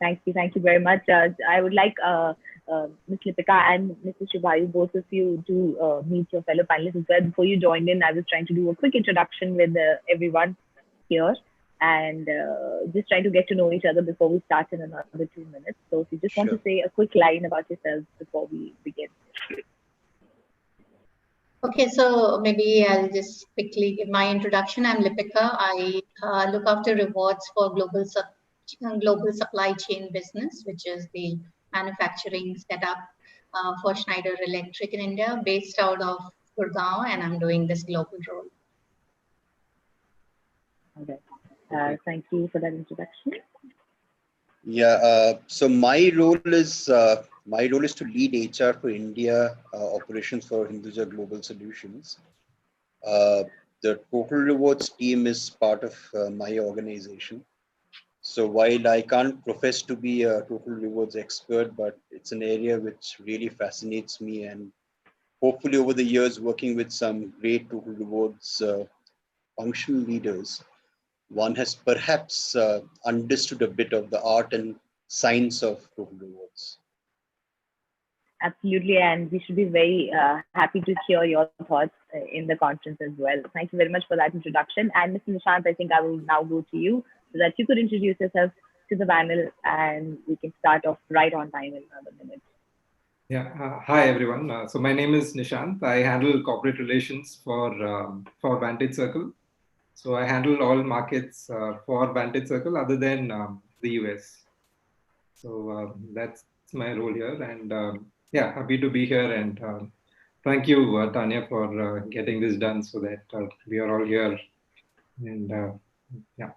Thank you very much. I would like Ms. Lipika and Mr. Shubhayu, both of you, to meet your fellow panelists as well. Before you joined in, I was trying to do a quick introduction with everyone here and just trying to get to know each other before we start in another 2 minutes. So if you just want to say a quick line about yourselves before we begin. Okay, so maybe I'll just quickly give my introduction. I'm Lipika. I look after rewards for global supply chain business, which is the manufacturing setup for Schneider Electric in India, based out of Gurgaon, and I'm doing this global role. Okay. Thank you for that introduction. Yeah. So my role is to lead HR for India operations for Hinduja Global Solutions. The Total Rewards team is part of my organization. So while I can't profess to be a Total Rewards expert, but it's an area which really fascinates me, and hopefully over the years working with some great Total Rewards functional leaders, one has perhaps understood a bit of the art and science of Total Rewards. Absolutely, and we should be very happy to hear your thoughts in the conference as well. Thank you very much for that introduction. And Mr. Nishant, I think I will now go to you so that you could introduce yourself to the panel and we can start off right on time in another minute. Yeah. Hi, everyone. So my name is Nishant. I handle corporate relations for Vantage Circle. So I handle all markets for Vantage Circle other than the US. So that's my role here. And yeah, happy to be here. And thank you, Tanya, for getting this done so that we are all here. And yeah,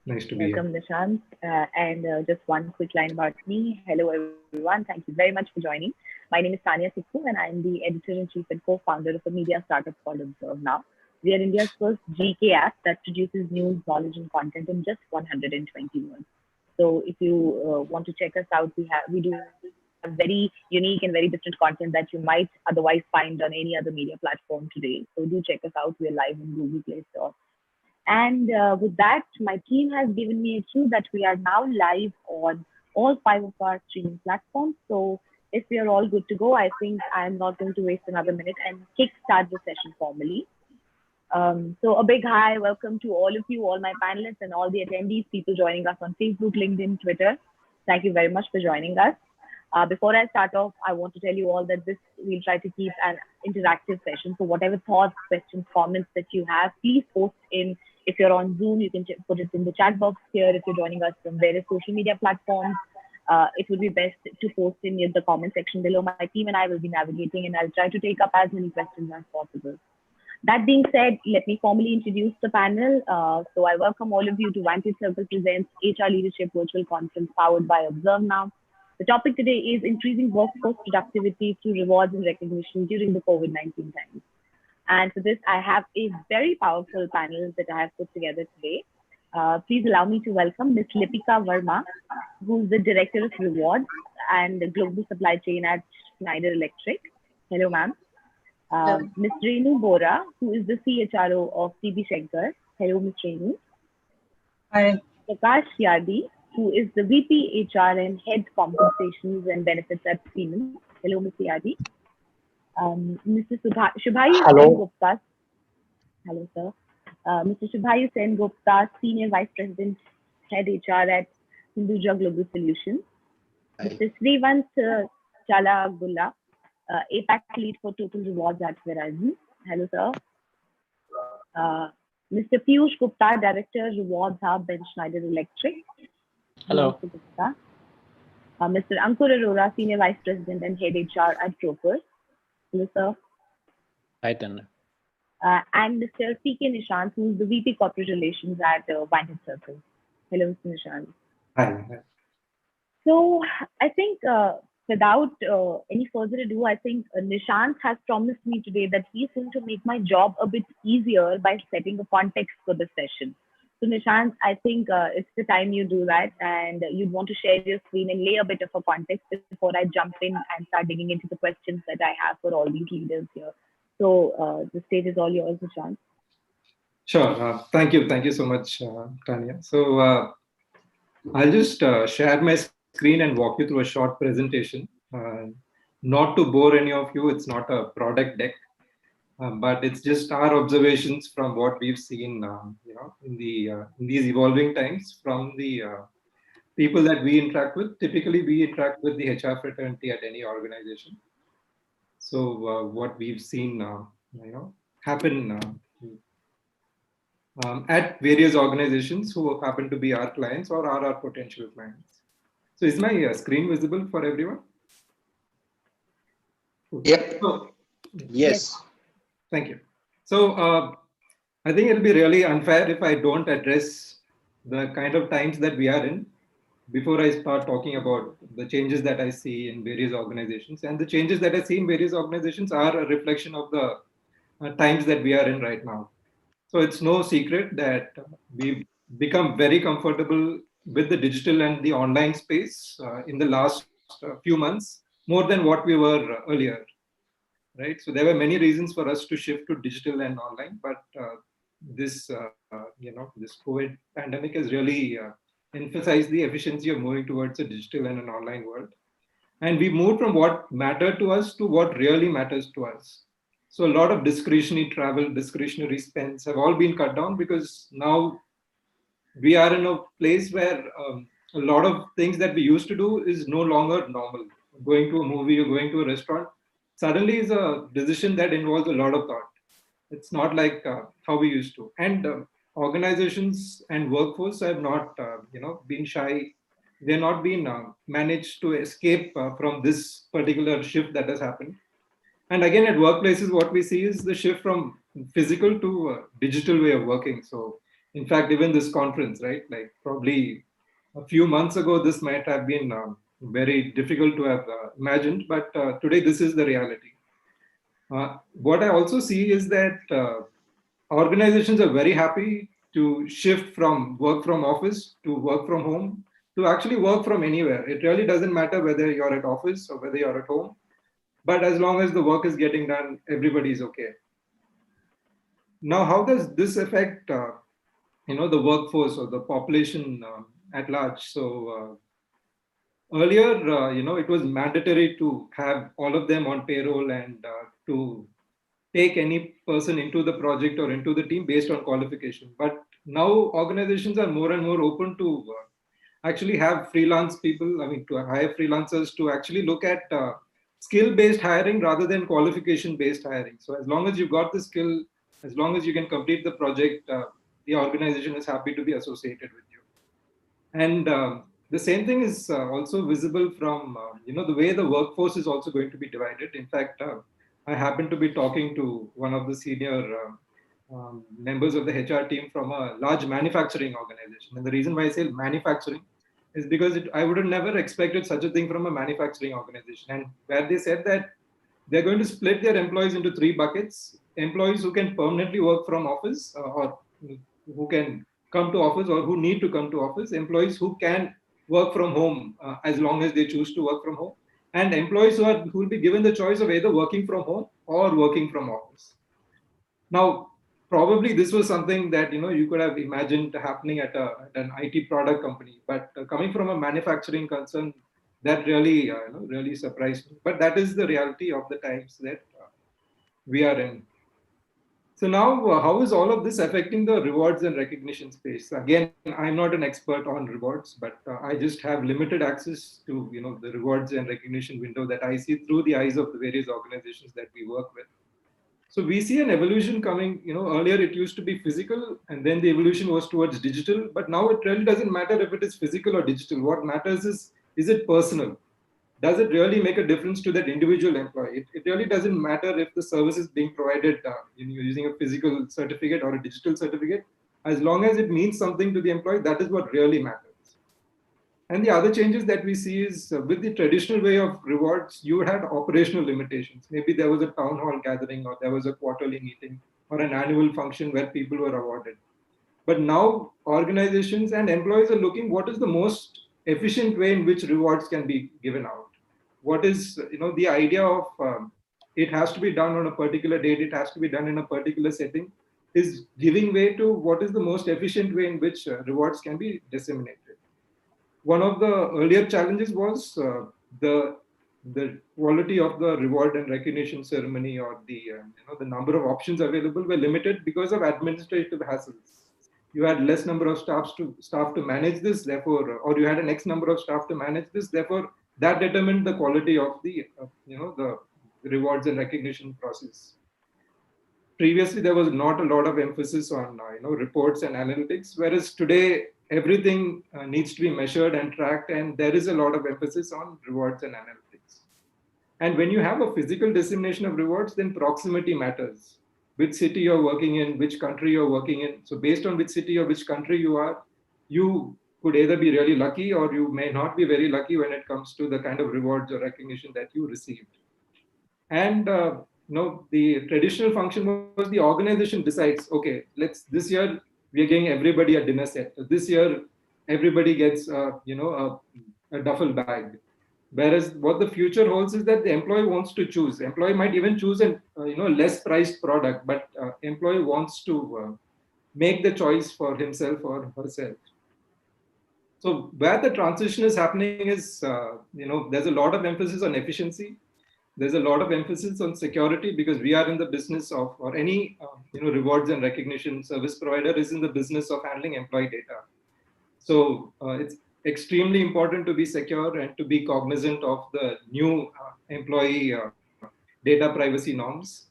nice to be here. Welcome, Nishant. And just one quick line about me. Hello, everyone. Thank you very much for joining. My name is Tanya Sikku, and I'm the editor-in-chief and co-founder of a media startup called Observe Now. We are India's first GK app that produces news, knowledge, and content in just 120 words. So if you want to check us out, we do have very unique and very different content that you might otherwise find on any other media platform today. So do check us out. We're live in Google Play Store. And with that, my team has given me a cue that we are now live on all 5 of our streaming platforms. So if we are all good to go, I think I'm not going to waste another minute and kickstart the session formally. So a big hi, welcome to all of you, all my panelists and all the attendees, people joining us on Facebook, LinkedIn, Twitter. Thank you very much for joining us. Before I start off, I want to tell you all that we'll try to keep an interactive session. So whatever thoughts, questions, comments that you have, please post in. If you're on Zoom, you can put it in the chat box here. If you're joining us from various social media platforms, it would be best to post in the comment section below. My team and I will be navigating, and I'll try to take up as many questions as possible. That being said, let me formally introduce the panel. So I welcome all of you to Vantage Circle Presents HR Leadership Virtual Conference powered by Observe Now. The topic today is increasing workforce productivity through rewards and recognition during the COVID-19 times. And for this, I have a very powerful panel that I have put together today. Please allow me to welcome Ms. Lipika Verma, who's the Director of Rewards and the Global Supply Chain at Schneider Electric. Hello, ma'am. Ms. Renu Bora, who is the CHRO of TB Shankar. Hello, Ms. Renu. Hi. Prakash Yadi, who is the VP HR and Head Compensations and Benefits at Siemens. Hello, Ms. Yadi. Mr. Shubhayu Sen Gupta. Hello, sir. Mr. Shubhayu Sen Gupta, Senior Vice President, Head HR at Hinduja Global Solutions. Hi. Mr. Srivant Chalagulla, APAC Lead for Total Rewards at Verizon. Hello, sir. Mr. Piyush Gupta, Director, Rewards Hub at Schneider Electric. Hello. Mr. Gupta. Mr. Ankur Arora, Senior Vice President and Head HR at Proper. Hello, sir. Hi, Tanya. And Mr. C.K. Nishant, who is the VP Corporate Relations at Vantage Circle. Hello, Mr. Nishant. Hi. So I think without any further ado, I think Nishant has promised me today that he's going to make my job a bit easier by setting a context for the session. So Nishant, I think it's the time you do that, and you'd want to share your screen and lay a bit of a context before I jump in and start digging into the questions that I have for all these leaders here. So the stage is all yours, Nishant. Sure. Thank you. Thank you so much, Tanya. So I'll just share my screen and walk you through a short presentation. Not to bore any of you, it's not a product deck, but it's just our observations from what we've seen, in these evolving times from the people that we interact with. Typically, we interact with the HR fraternity at any organization. So what we've seen, happen at various organizations who happen to be our clients or are our potential clients. So is my screen visible for everyone? Yep. So, Yes. thank you. So I think it'll be really unfair if I don't address the kind of times that we are in before I start talking about the changes that I see in various organizations. And the changes that I see in various organizations are a reflection of the times that we are in right now. So it's no secret that we've become very comfortable with the digital and the online space in the last few months, more than what we were earlier, right? So there were many reasons for us to shift to digital and online, but this COVID pandemic has really emphasized the efficiency of moving towards a digital and an online world. And we moved from what mattered to us to what really matters to us. So a lot of discretionary travel, discretionary spends have all been cut down because now we are in a place where a lot of things that we used to do is no longer normal. Going to a movie or going to a restaurant suddenly is a decision that involves a lot of thought. It's not like how we used to. And organizations and workforce have not, been shy. They're not been managed to escape from this particular shift that has happened. And again, at workplaces, what we see is the shift from physical to digital way of working. So, in fact, even this conference, right? Like probably a few months ago, this might have been very difficult to have imagined, but today this is the reality. What I also see is that organizations are very happy to shift from work from office to work from home to actually work from anywhere. It really doesn't matter whether you're at office or whether you're at home, but as long as the work is getting done, everybody's okay. Now, how does this affect the workforce or the population at large? So earlier, it was mandatory to have all of them on payroll and to take any person into the project or into the team based on qualification. But now organizations are more and more open to actually have freelance people, to hire freelancers to actually look at skill-based hiring rather than qualification-based hiring. So as long as you've got the skill, as long as you can complete the project, the organization is happy to be associated with you. And the same thing is also visible from the way the workforce is also going to be divided. In fact, I happen to be talking to one of the senior members of the HR team from a large manufacturing organization. And the reason why I say manufacturing is because I would have never expected such a thing from a manufacturing organization. And where they said that they're going to split their employees into three buckets: employees who can permanently work from office or who can come to office or who need to come to office, employees who can work from home as long as they choose to work from home, and employees who will be given the choice of either working from home or working from office. Now, probably this was something that you could have imagined happening at an IT product company, but coming from a manufacturing concern, that really really surprised me. But that is the reality of the times that we are in. So now, how is all of this affecting the rewards and recognition space? Again, I'm not an expert on rewards, but I just have limited access to the rewards and recognition window that I see through the eyes of the various organizations that we work with. So we see an evolution coming. Earlier it used to be physical, and then the evolution was towards digital. But now it really doesn't matter if it is physical or digital. What matters is it personal? Does it really make a difference to that individual employee? It really doesn't matter if the service is being provided using a physical certificate or a digital certificate. As long as it means something to the employee, that is what really matters. And the other changes that we see is with the traditional way of rewards, you had operational limitations. Maybe there was a town hall gathering, or there was a quarterly meeting, or an annual function where people were awarded. But now organizations and employees are looking what is the most efficient way in which rewards can be given out. What is the idea of it has to be done on a particular date, it has to be done in a particular setting, is giving way to what is the most efficient way in which rewards can be disseminated. one of the earlier challenges was the the quality of the reward and recognition ceremony, or the number of options available were limited because of administrative hassles. You had less number of staff to manage this, therefore, or you had an X number of staff to manage this, therefore, that determined the quality of the rewards and recognition process. Previously, there was not a lot of emphasis on reports and analytics, whereas today everything needs to be measured and tracked, and there is a lot of emphasis on rewards and analytics. And when you have a physical dissemination of rewards, then proximity matters. Which city you're working in, which country you're working in. So based on which city or which country you are, you could either be really lucky or you may not be very lucky when it comes to the kind of rewards or recognition that you received. And the traditional function was the organization decides, okay, this year we are giving everybody a dinner set. This year everybody gets a duffel bag. Whereas what the future holds is that the employee wants to choose. Employee might even choose a less priced product, but employee wants to make the choice for himself or herself. So where the transition is happening is, there's a lot of emphasis on efficiency. There's a lot of emphasis on security, because we are in the business of, or any rewards and recognition service provider is in the business of handling employee data. So it's extremely important to be secure and to be cognizant of the new employee data privacy norms.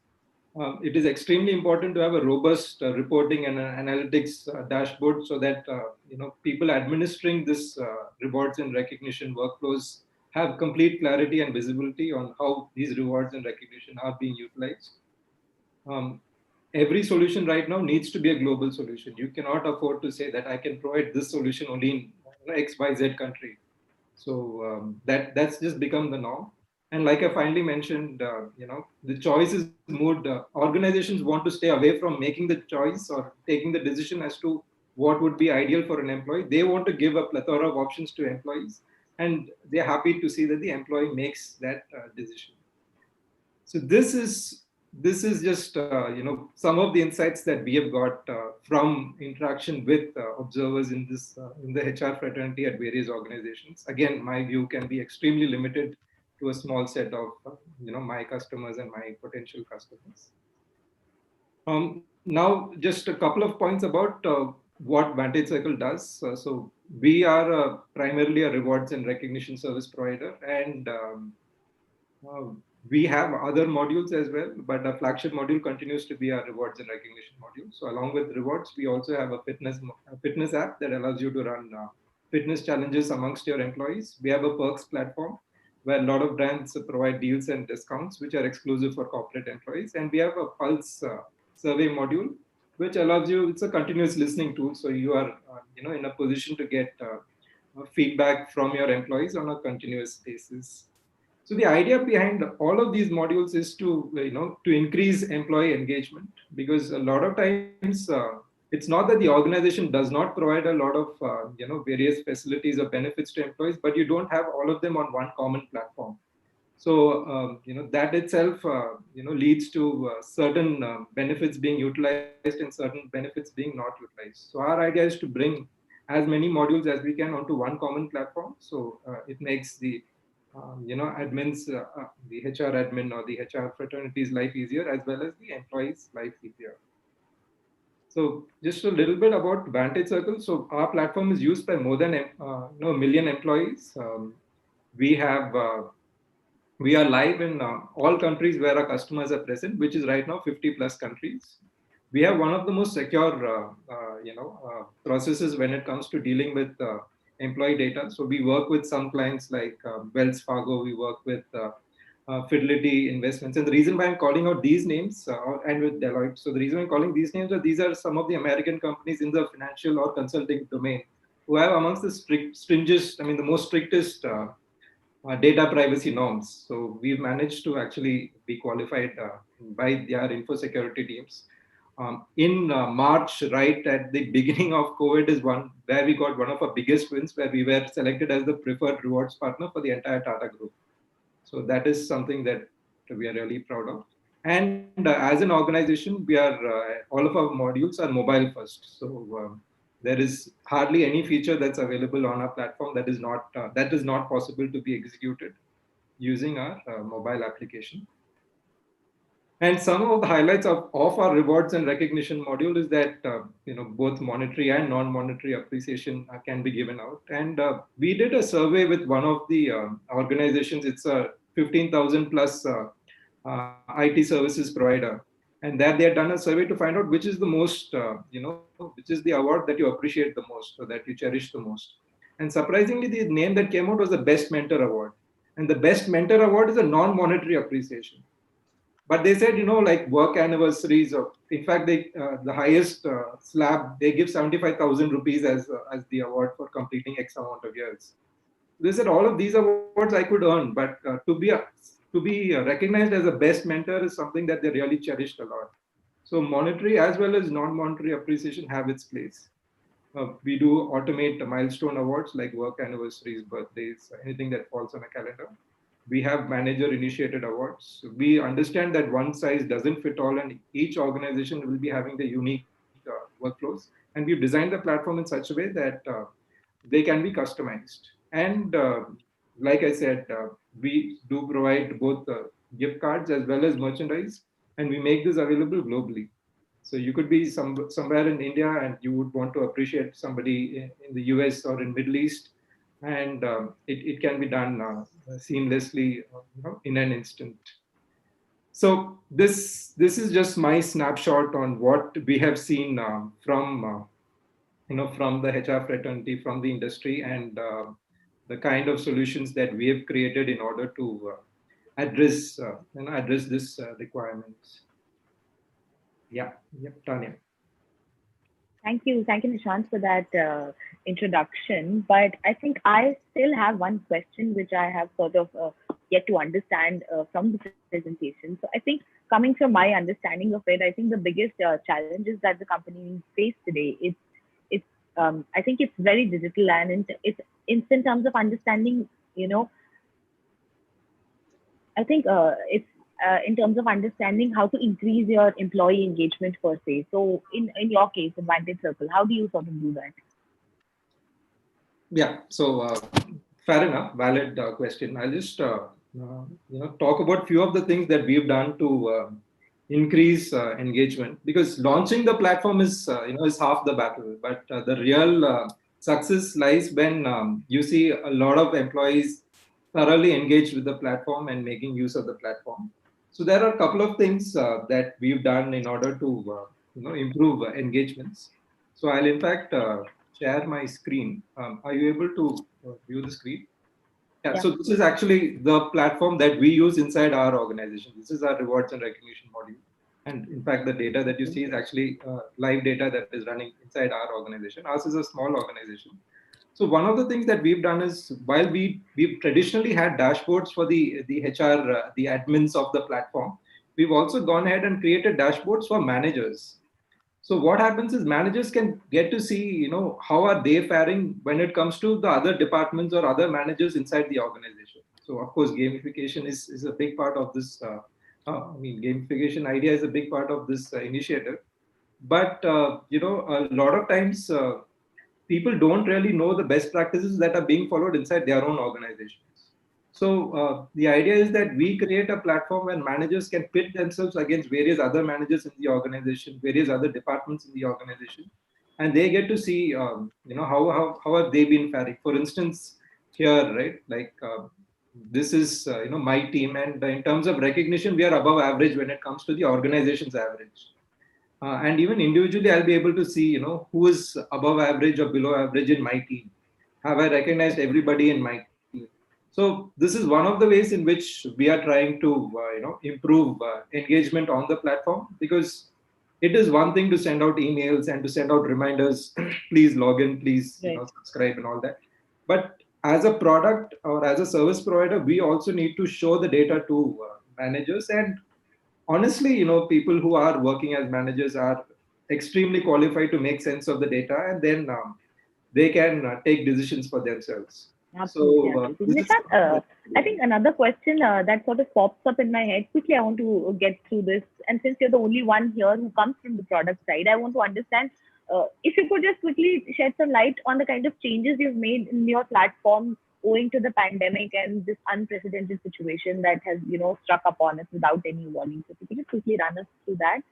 It is extremely important to have a robust reporting and analytics dashboard, so that people administering this rewards and recognition workflows have complete clarity and visibility on how these rewards and recognition are being utilized. Every solution right now needs to be a global solution. You cannot afford to say that I can provide this solution only in XYZ country. So that's just become the norm. And like I finally mentioned, the choice is moved. Organizations want to stay away from making the choice or taking the decision as to what would be ideal for an employee. They want to give a plethora of options to employees, and they're happy to see that the employee makes that decision. So this is just some of the insights that we have got from interaction with observers in the HR fraternity at various organizations. Again, my view can be extremely limited to a small set of my customers and my potential customers. Now, just a couple of points about what Vantage Circle does. So we are primarily a rewards and recognition service provider, and we have other modules as well, but our flagship module continues to be our rewards and recognition module. So along with rewards, we also have a fitness app that allows you to run fitness challenges amongst your employees. We have a perks platform where a lot of brands provide deals and discounts, which are exclusive for corporate employees. And we have a pulse survey module, which allows you, it's a continuous listening tool. So you are in a position to get feedback from your employees on a continuous basis. So the idea behind all of these modules is to increase employee engagement, because a lot of times it's not that the organization does not provide a lot of various facilities or benefits to employees, but you don't have all of them on one common platform. So that itself leads to certain benefits being utilized and certain benefits being not utilized. So our idea is to bring as many modules as we can onto one common platform. So it makes the admins, the HR admin or the HR fraternity's life easier, as well as the employees' life easier. So just a little bit about Vantage Circle. So our platform is used by more than a million employees. We are live in all countries where our customers are present, which is right now 50 plus countries. We have one of the most secure processes when it comes to dealing with employee data. So we work with some clients like Wells Fargo, we work with Fidelity Investments. And the reason why I'm calling out these names and with Deloitte, so the reason I'm calling these names are these are some of the American companies in the financial or consulting domain who have amongst the most strictest data privacy norms. So we've managed to actually be qualified by their info security teams. In March, right at the beginning of COVID, is one where we got one of our biggest wins, where we were selected as the preferred rewards partner for the entire Tata Group. So that is something that we are really proud of. And as an organization, we are all of our modules are mobile first. So There is hardly any feature that's available on our platform that is not possible to be executed using our mobile application. And some of the highlights of our rewards and recognition module is that both monetary and non-monetary appreciation can be given out. And we did a survey with one of the organizations. It's a 15,000 plus IT services provider, and that they had done a survey to find out which is the most, which is the award that you appreciate the most or that you cherish the most. And surprisingly, the name that came out was the Best Mentor Award. And the Best Mentor Award is a non-monetary appreciation. But they said, like work anniversaries, or in fact, the highest slab, they give 75,000 rupees as the award for completing X amount of years. They said all of these awards I could earn, but to be recognized as a best mentor is something that they really cherished a lot. So monetary as well as non-monetary appreciation have its place. We do automate milestone awards like work anniversaries, birthdays, anything that falls on a calendar. We have manager initiated awards. We understand that one size doesn't fit all, and each organization will be having the unique workflows. And we've designed the platform in such a way that they can be customized. And like I said, we do provide both gift cards as well as merchandise, and we make this available globally. So you could be somewhere in India and you would want to appreciate somebody in the US or in Middle East, and it can be done seamlessly, in an instant. So this is just my snapshot on what we have seen from the HR fraternity, from the industry, and the kind of solutions that we have created in order to address this requirements. Yeah, Tanya. Thank you, Nishant, for that introduction. But I think I still have one question which I have sort of yet to understand from the presentation. So I think coming from my understanding of it, I think the biggest challenges that the companies face today, it's I think it's very digital, and it's in terms of understanding, I think it's in terms of understanding how to increase your employee engagement per se. So in your case, Advantage Circle, how do you sort of do that? Yeah, so fair enough, valid question. I'll just talk about few of the things that we've done to increase engagement, because launching the platform is half the battle, but the real success lies when you see a lot of employees thoroughly engaged with the platform and making use of the platform. So there are a couple of things that we've done in order to improve engagements. So I'll in fact share my screen. Are you able to view the screen? Yeah, so this is actually the platform that we use inside our organization. This is our rewards and recognition module. And in fact, the data that you see is actually live data that is running inside our organization. Ours is a small organization. So one of the things that we've done is, while we've traditionally had dashboards for the HR, the admins of the platform, we've also gone ahead and created dashboards for managers. So what happens is managers can get to see, how are they faring when it comes to the other departments or other managers inside the organization. So of course, gamification is a big part of this. Gamification idea is a big part of this initiative. But a lot of times people don't really know the best practices that are being followed inside their own organizations. So the idea is that we create a platform where managers can pit themselves against various other managers in the organization, various other departments in the organization, and they get to see, how have they been faring. For instance, here, right, like this is my team, and in terms of recognition, we are above average when it comes to the organization's average. And even individually, I'll be able to see, who is above average or below average in my team. Have I recognized everybody in my team? So this is one of the ways in which we are trying to, improve engagement on the platform, because it is one thing to send out emails and to send out reminders, please log in, please subscribe and all that. But as a product or as a service provider, we also need to show the data to managers. And honestly, people who are working as managers are extremely qualified to make sense of the data, and then they can take decisions for themselves. Absolutely. Nishant, I think another question that sort of pops up in my head quickly, I want to get through this. And since you're the only one here who comes from the product side, I want to understand If you could just quickly shed some light on the kind of changes you've made in your platform owing to the pandemic and this unprecedented situation that has, struck upon us without any warning. So if you could just quickly run us through that,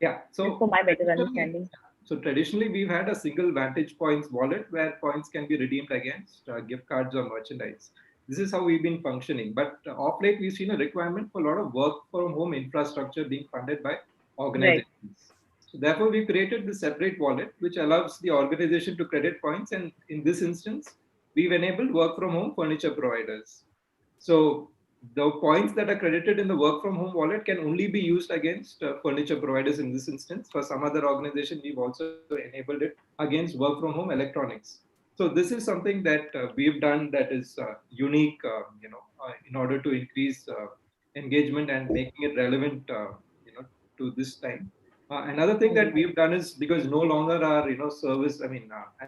Yeah. just for my better understanding. So traditionally, we've had a single Vantage Points wallet where points can be redeemed against gift cards or merchandise. This is how we've been functioning. But of late, we've seen a requirement for a lot of work from home infrastructure being funded by Right. organizations. So therefore, we created this separate wallet, which allows the organization to credit points. And in this instance, we've enabled work from home furniture providers. So the points that are credited in the work from home wallet can only be used against furniture providers in this instance. For some other organization, we've also enabled it against work from home electronics. So this is something that we've done that is unique, in order to increase engagement and making it relevant, to this time. Another thing that we've done is because no longer are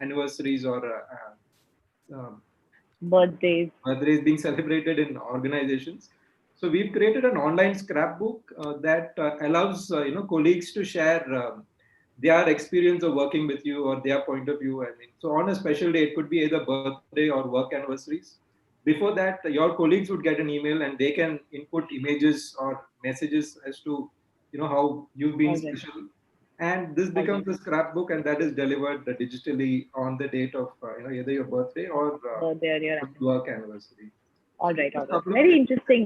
anniversaries or Birthdays. birthdays being celebrated in organizations. So we've created an online scrapbook that allows colleagues to share their experience of working with you or their point of view. So on a special day, it could be either birthday or work anniversaries. Before that, your colleagues would get an email and they can input images or messages as to how you've been All right. special, and this All becomes right. a scrapbook, and that is delivered digitally on the date of either your birthday or Birthday or your work anniversary. anniversary. All So right, a all right. couple of Very things. interesting.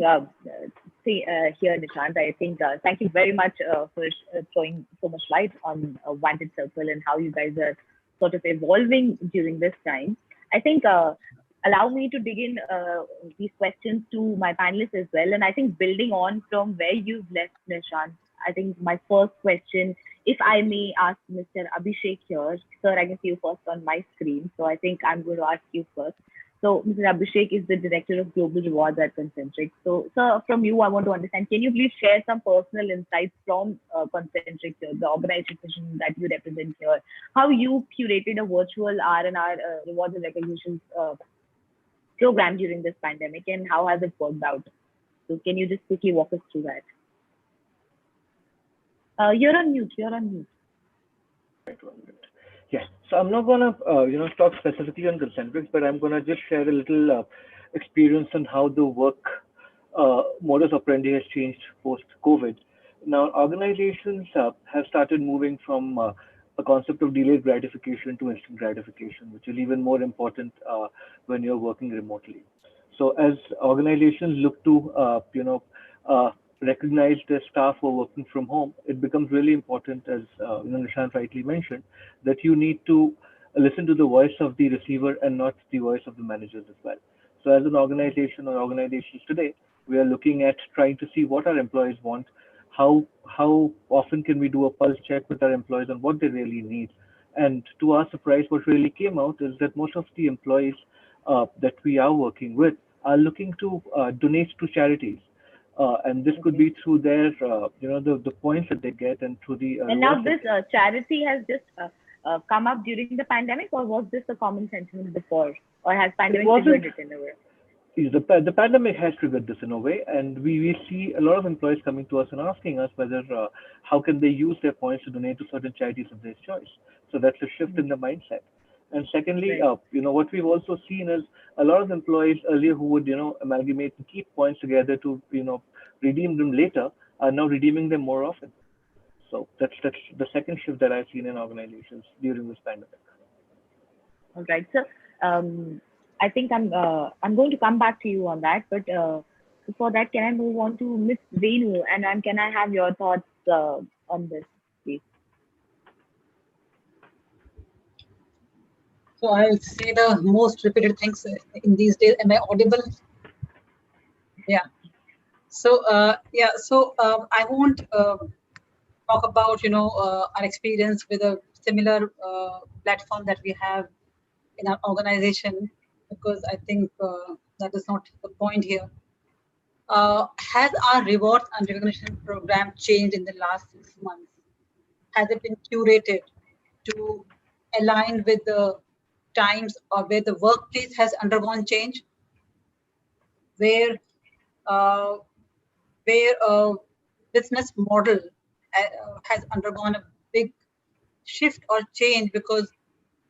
Here, Nishant. I think thank you very much for throwing so much light on Vantage Circle and how you guys are sort of evolving during this time. I think allow me to dig in these questions to my panelists as well. And I think building on from where you've left, Nishant, I think my first question, if I may ask Mr. Abhishek here, sir, I can see you first on my screen. So I think I'm going to ask you first. So, Mr. Abhishek is the Director of Global Rewards at Concentric. So, sir, from you, I want to understand, can you please share some personal insights from Concentric, the organization that you represent here? How you curated a virtual R&R rewards and recognitions program during this pandemic, and how has it worked out? So, can you just quickly walk us through that? You're on mute. You're on mute. Right, 1 minute. Yes. So I'm not gonna, talk specifically on Concentrics, but I'm gonna just share a little experience on how the work modus operandi has changed post-COVID. Now, organizations have started moving from a concept of delayed gratification to instant gratification, which is even more important when you're working remotely. So, as organizations look to, uh, recognize their staff who are working from home, it becomes really important, as Nishant rightly mentioned, that you need to listen to the voice of the receiver and not the voice of the managers as well. So, as an organization or organizations today, we are looking at trying to see what our employees want, how often can we do a pulse check with our employees on what they really need. And to our surprise, what really came out is that most of the employees that we are working with are looking to donate to charities. And this could Okay. be through their, the points that they get and through the And now rewards that this charity has just come up during the pandemic, or was this a common sentiment before, or has it pandemic wasn't. triggered it in a way? The pandemic has triggered this in a way, and we see a lot of employees coming to us and asking us whether how can they use their points to donate to certain charities of their choice. So that's a shift in the mindset. And secondly, Right. what we've also seen is a lot of employees earlier who would amalgamate and keep points together to redeem them later are now redeeming them more often. So that's the second shift that I've seen in organizations during this pandemic. All right. So, I think I'm going to come back to you on that, but before that, can I move on to Miss Venu, and can I have your thoughts on this, please? So I'll say the most repeated things in these days. Am I audible? Yeah. So yeah. So I won't talk about our experience with a similar platform that we have in our organization, because I think that is not the point here. Has our rewards and recognition program changed in the last 6 months? Has it been curated to align with the times, or where the workplace has undergone change, where uh, where a business model has undergone a big shift or change because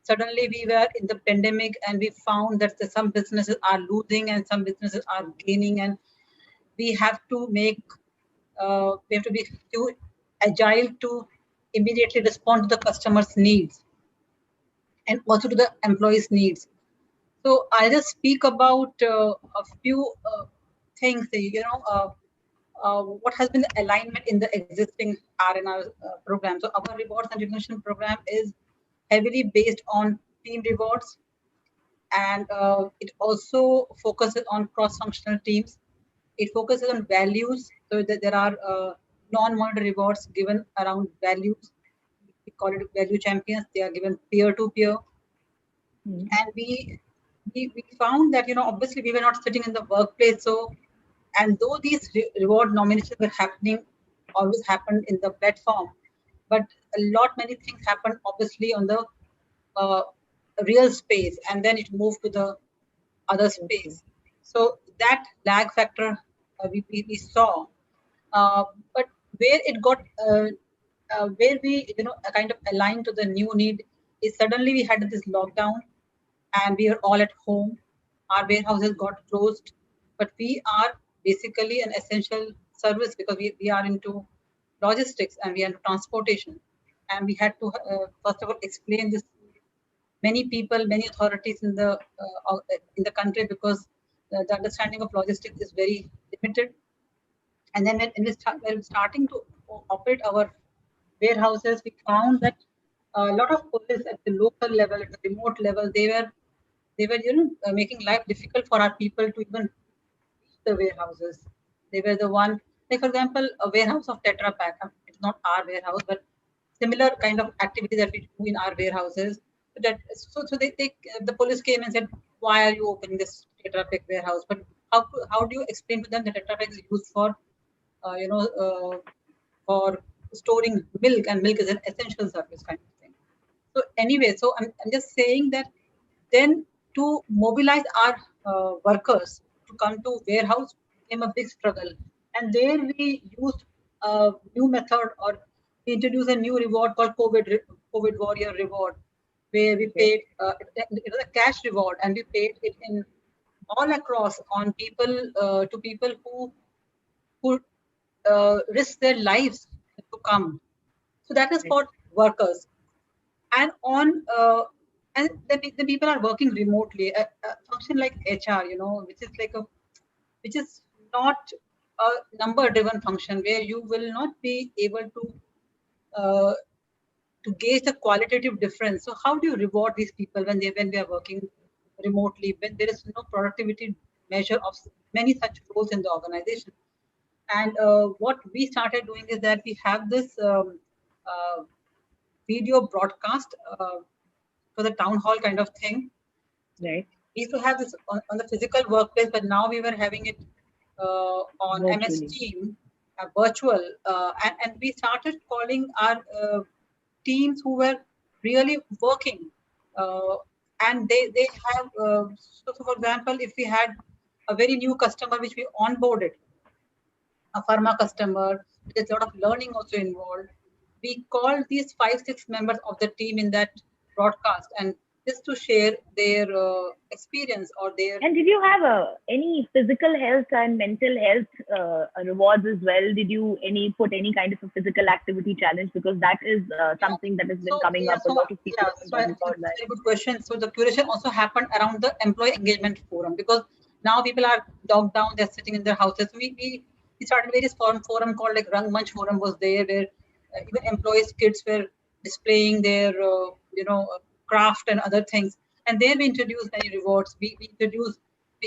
suddenly we were in the pandemic and we found that some businesses are losing and some businesses are gaining, and we have to make we have to be too agile to immediately respond to the customer's needs and also to the employees' needs. So I'll just speak about a few things. What has been the alignment in the existing R&R program. So our rewards and recognition program is heavily based on team rewards, and it also focuses on cross-functional teams. It focuses on values, so that there are non-monetary rewards given around values. We call it value champions. They are given peer-to-peer, and we found that obviously we were not sitting in the workplace. So, and though these reward nominations were happening, always happened in the platform, but many things happened obviously on the uh, real space, and then it moved to the other space. So that lag factor we saw, but where it got where we kind of aligned to the new need is suddenly we had this lockdown and we are all at home. Our warehouses got closed, but we are basically an essential service because we are into logistics and we are into transportation, and we had to first of all explain this many people, many authorities in the country, because the understanding of logistics is very limited. And then when we're starting to operate our warehouses, we found that a lot of police at the local level, at the remote level, they were making life difficult for our people to even reach the warehouses. They were the one, like for example, a warehouse of Tetra Pak. It's not our warehouse, but similar kind of activity that we do in our warehouses. The police came and said, "Why are you opening this Tetra Pak warehouse?" But how do you explain to them that Tetra Pak is used for uh, you know for storing milk, and milk is an essential service kind of thing. So anyway, so I'm just saying that then to mobilize our workers to come to warehouse became a big struggle. And there we used a new method, or we introduced a new reward called COVID Warrior Reward, where we paid it was a cash reward, and we paid it in all across on people to people who risk their lives to come. So that is for workers. And on and the people are working remotely. A function like HR, which is not a number-driven function where you will not be able uh, to gauge the qualitative difference. So how do you reward these people when we are working remotely, when there is no productivity measure of many such roles in the organization? And what we started doing is that we have this video broadcast for the town hall kind of thing. Right. We used to have this on the physical workplace, but now we were having it on MS Virtually. Team, virtual, and we started calling our teams who were really working, and they have. So, for example, if we had a very new customer which we onboarded, a pharma customer, there's a lot of learning also involved. We call these 5-6 members of the team in that broadcast, and just to share their experience or their. And did you have any physical health and mental health rewards as well? Did you put any kind of a physical activity challenge? Because that is something that has been coming up. A lot of people have been talking about that. Very good question. So the curation also happened around the employee engagement forum, because now people are locked down, they're sitting in their houses. We started various forum called like Rangmanch Forum was there, where even employees' kids were displaying their craft and other things. And there we introduced many rewards. We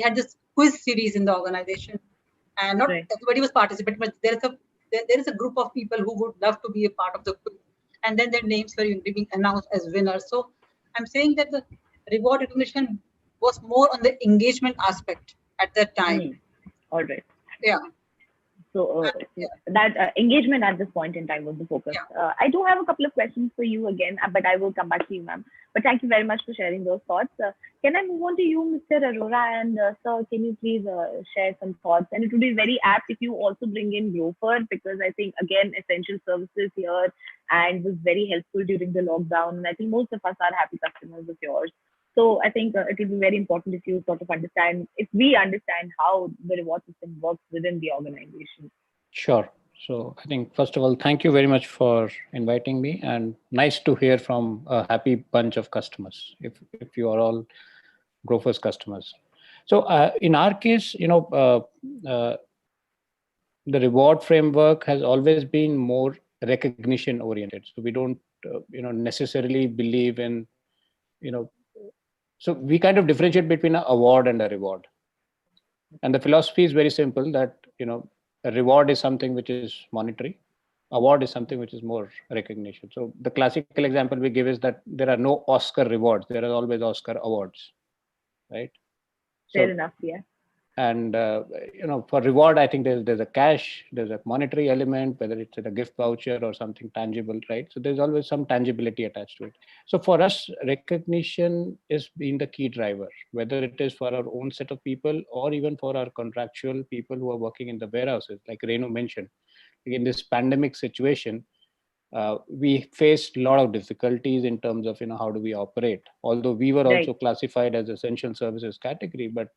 had this quiz series in the organization, and not everybody was participating, but there is a group of people who would love to be a part of the quiz, and then their names were being announced as winners. So I'm saying that the reward recognition was more on the engagement aspect at that time. All right. Yeah. So that engagement at this point in time was the focus. I do have a couple of questions for you again, but I will come back to you, ma'am. But thank you very much for sharing those thoughts. Can I move on to you, Mr. Arora? And sir, can you please share some thoughts? And it would be very apt if you also bring in Grover, because I think, again, essential services here and was very helpful during the lockdown. And I think most of us are happy customers of yours. So I think it will be very important if you sort of understand, if we understand how the reward system works within the organization. Sure. So I think, first of all, thank you very much for inviting me, and nice to hear from a happy bunch of customers, if you are all Grofers customers. So in our case, the reward framework has always been more recognition oriented. So we don't, necessarily believe in, so we kind of differentiate between an award and a reward. And the philosophy is very simple, that, a reward is something which is monetary. Award is something which is more recognition. So the classical example we give is that there are no Oscar rewards. There are always Oscar awards, right? Fair enough, yeah. And for reward, I think there's a cash, there's a monetary element, whether it's a gift voucher or something tangible, right? So there's always some tangibility attached to it. So for us, recognition is being the key driver, whether it is for our own set of people or even for our contractual people who are working in the warehouses, like Renu mentioned. In this pandemic situation, we faced a lot of difficulties in terms of how do we operate. Although we were also classified as essential services category, but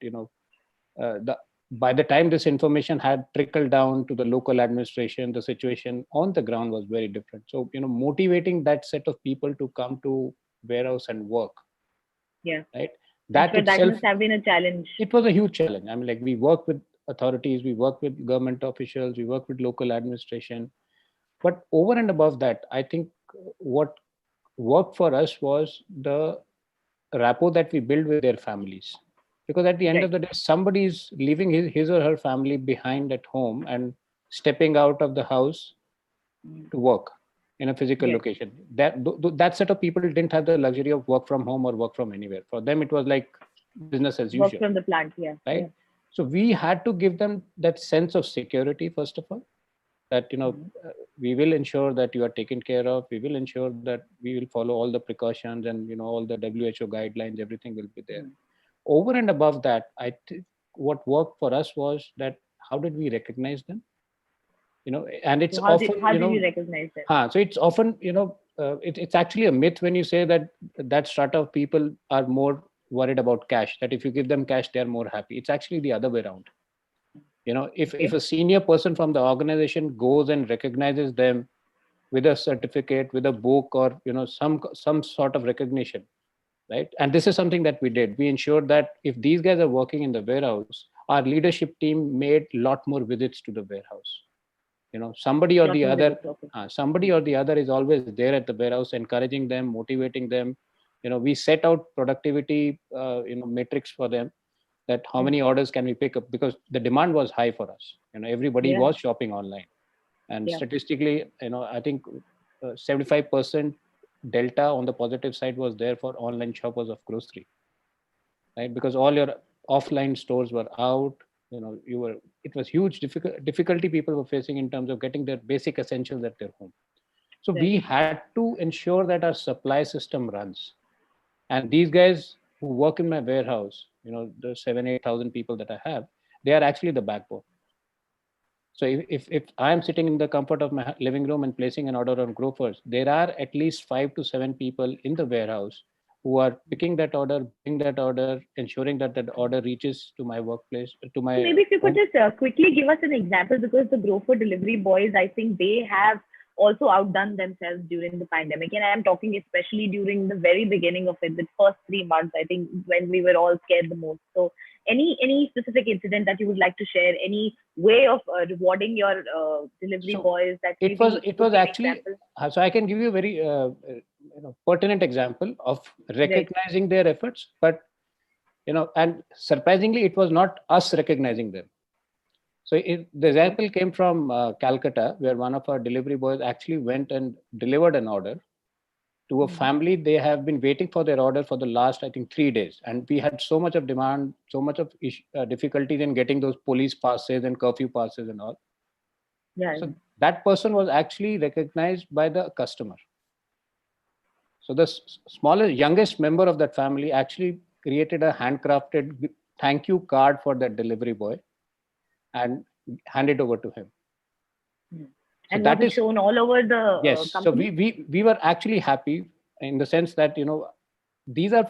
by the time this information had trickled down to the local administration, the situation on the ground was very different. So motivating that set of people to come to warehouse and work. Yeah. Right. That must have been a challenge. It was a huge challenge. I mean, like, we work with authorities, we work with government officials, we work with local administration. But over and above that, I think what worked for us was the rapport that we build with their families. Because at the end of the day, somebody is leaving his or her family behind at home and stepping out of the house to work in a physical location. That set of people didn't have the luxury of work from home or work from anywhere. For them, it was like business as usual. Work from the plant, yeah. Right. Yeah. So we had to give them that sense of security, first of all, that we will ensure that you are taken care of. We will ensure that we will follow all the precautions and all the WHO guidelines. Everything will be there. Over and above that, I think what worked for us was that how did we recognize them? And it's so how did you recognize them? So it's often, it's actually a myth when you say that strata of people are more worried about cash, that if you give them cash, they're more happy. It's actually the other way around. If a senior person from the organization goes and recognizes them with a certificate, with a book, or some sort of recognition, right? And this is something that we did. We ensured that if these guys are working in the warehouse, our leadership team made a lot more visits to the warehouse. Somebody or the other is always there at the warehouse, encouraging them, motivating them. We set out productivity, metrics for them, that how many orders can we pick up, because the demand was high for us. Everybody was shopping online, and statistically, I think 75% delta on the positive side was there for online shoppers of grocery, right? Because all your offline stores were out. It was huge difficulty people were facing in terms of getting their basic essentials at their home. So we had to ensure that our supply system runs. And these guys who work in my warehouse, the 7,000-8,000 people that I have, they are actually the backbone. So if I am sitting in the comfort of my living room and placing an order on Grofers, there are at least 5 to 7 people in the warehouse who are picking that order, bringing that order, ensuring that that order reaches to my workplace, to my Maybe if you could home. just quickly give us an example, because the Grofer delivery boys, I think they have also outdone themselves during the pandemic. And I am talking especially during the very beginning of it, the first 3 months, I think, when we were all scared the most. So any specific incident that you would like to share, any way of rewarding your delivery boys? That it was actually, so I can give you a very pertinent example of recognizing their efforts, but and surprisingly, it was not us recognizing them. So the example came from Calcutta, where one of our delivery boys actually went and delivered an order to a family. They have been waiting for their order for the last, I think, 3 days. And we had so much of demand, so much of difficulties in getting those police passes and curfew passes and all. Yeah. So that person was actually recognized by the customer. So the smallest, youngest member of that family actually created a handcrafted thank you card for that delivery boy and handed over to him. Hmm. So And was that it is, shown all over the yes. So company? we were actually happy in the sense that, you know, these are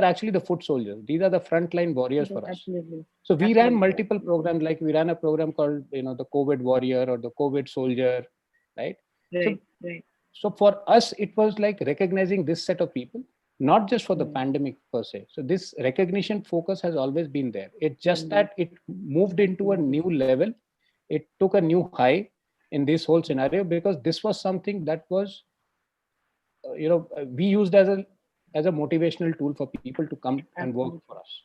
actually the foot soldiers. These are the frontline warriors Yes, for us. absolutely. So we ran Absolutely. multiple programs, like we ran a program called, you know, the COVID warrior or the COVID soldier, right? So Right, right. so for us, it was like recognizing this set of people, not just for the Hmm. pandemic per se. So this recognition focus has always been there. It's just Indeed. that it moved into a Absolutely. new level. It took a new high in this whole scenario because this was something that was, we used as a motivational tool for people to come and work Absolutely. for us.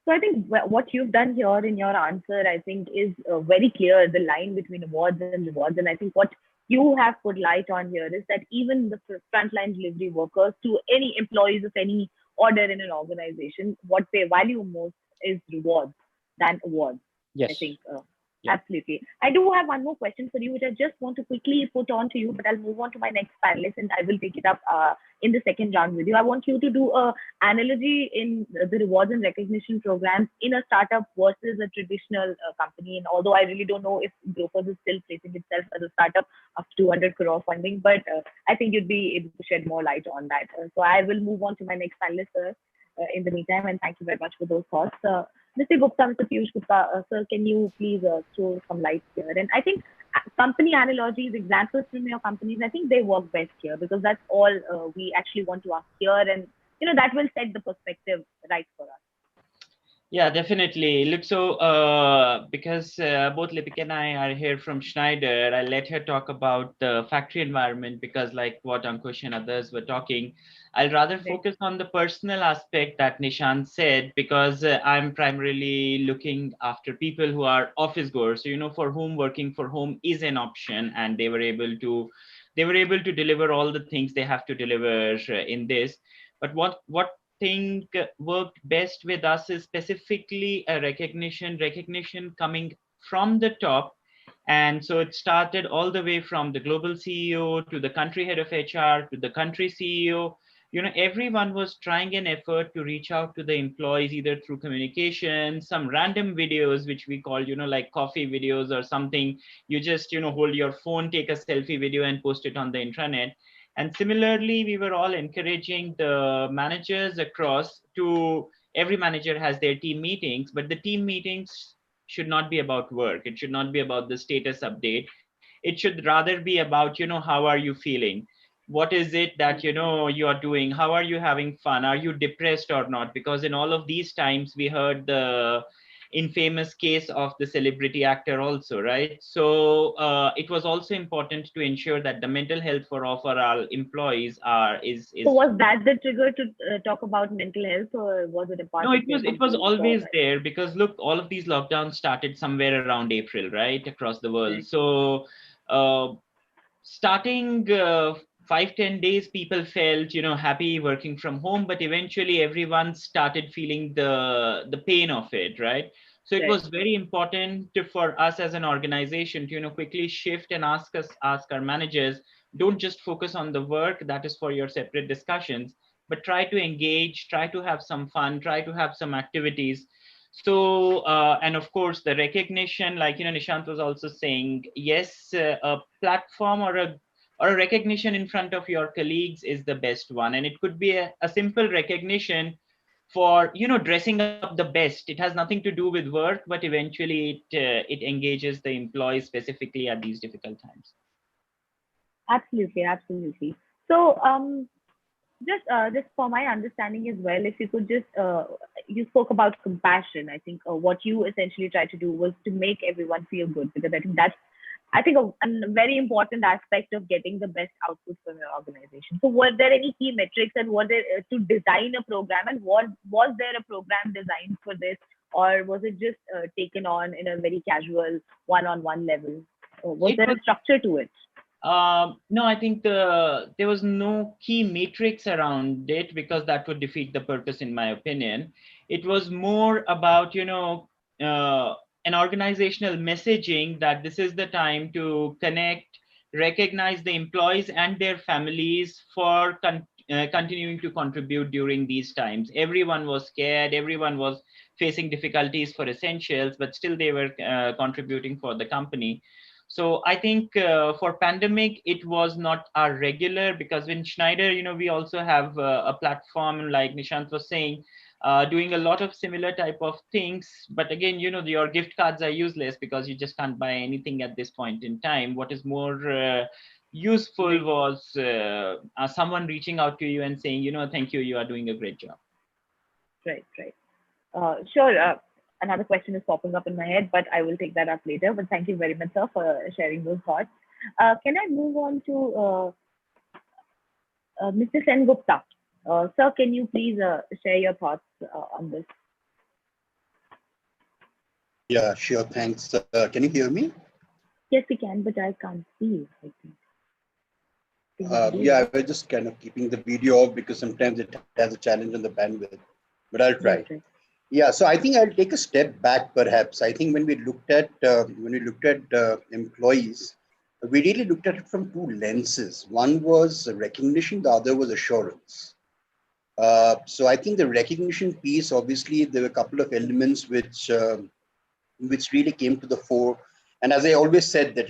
So I think what you've done here in your answer, I think, is very clear, the line between awards and rewards. And I think what you have put light on here is that even the frontline delivery workers, to any employees of any order in an organization, what they value most is rewards than awards. I Yes. think Yeah. absolutely. I do have one more question for you, which I just want to quickly put on to you, but I'll move on to my next panelist and I will take it up in the second round with you. I want you to do a analogy in the rewards and recognition programs in a startup versus a traditional company. And although I really don't know if Grofers is still placing itself as a startup of 200 crore funding, but I think you'd be able to shed more light on that. So I will move on to my next panelist in the meantime, and thank you very much for those thoughts. Mr. Gupta, Mr. Piyush Gupta, sir, can you please throw some light here? And I think company analogies, examples from your companies, I think they work best here because that's all we actually want to ask here. And, that will set the perspective right for us. Yeah, definitely. Look, so because both Lipika and I are here from Schneider, I'll let her talk about the factory environment because, like what Ankush and others were talking, I'll rather focus on the personal aspect that Nishant said because I'm primarily looking after people who are office goers, so for whom working for home is an option, and they were able to deliver all the things they have to deliver in this. But what think worked best with us is specifically a recognition coming from the top. And so it started all the way from the global CEO to the country head of HR to the country CEO. Everyone was trying an effort to reach out to the employees either through communication, some random videos which we call like coffee videos or something. You just hold your phone, take a selfie video and post it on the intranet. And similarly, we were all encouraging the managers across to, every manager has their team meetings, but the team meetings should not be about work. It should not be about the status update. It should rather be about, how are you feeling? What is it that, you are doing? How are you having fun? Are you depressed or not? Because in all of these times, we heard the infamous case of the celebrity actor also, right? So it was also important to ensure that the mental health for our employees is. So was that the trigger to talk about mental health, or was it a part No, of it your was it was company's job? always there because look, all of these lockdowns started somewhere around April, right, across the world. Right. So starting 5-10 days, people felt happy working from home, but eventually everyone started feeling the pain of it, right? So it Right. was very important for us as an organization to quickly shift and ask our managers, don't just focus on the work, that is for your separate discussions, but try to engage, try to have some fun, try to have some activities. So and of course the recognition, like Nishant was also saying, yes, a platform or a recognition in front of your colleagues is the best one, and it could be a simple recognition for dressing up the best. It has nothing to do with work, but eventually it engages the employees specifically at these difficult times. Absolutely, absolutely. So, just for my understanding as well, if you could just you spoke about compassion. I think what you essentially tried to do was to make everyone feel good because I think that's a very important aspect of getting the best output from your organization. So, were there any key metrics, and were there to design a program, and was there a program designed for this, or was it just taken on in a very casual one-on-one level? Was It there was a structure to it? No, I think there was no key matrix around it because that would defeat the purpose, in my opinion. It was more about, uh, an organizational messaging that this is the time to connect, recognize the employees and their families for continuing to contribute during these times. Everyone was scared, everyone was facing difficulties for essentials, but still they were contributing for the company. So I think for pandemic, it was not our regular, because in Schneider, we also have a platform, like Nishant was saying, doing a lot of similar type of things. But again, your gift cards are useless because you just can't buy anything at this point in time. What is more useful was someone reaching out to you and saying, thank you, you are doing a great job. Right, right. Sure. Another question is popping up in my head, but I will take that up later. But thank you very much, sir, for sharing those thoughts. Can I move on to Mr. Sen Gupta? Sir, can you please share your thoughts on this? Yeah, sure. Thanks. Can you hear me? Yes, we can, but I can't see you, I think. Yeah, I was just kind of keeping the video off because sometimes it has a challenge on the bandwidth, but I'll try. Right. Yeah, so I think I'll take a step back. Perhaps I think when we looked at employees, we really looked at it from two lenses. One was recognition, the other was assurance. So I think the recognition piece, obviously, there were a couple of elements which really came to the fore. And as I always said, that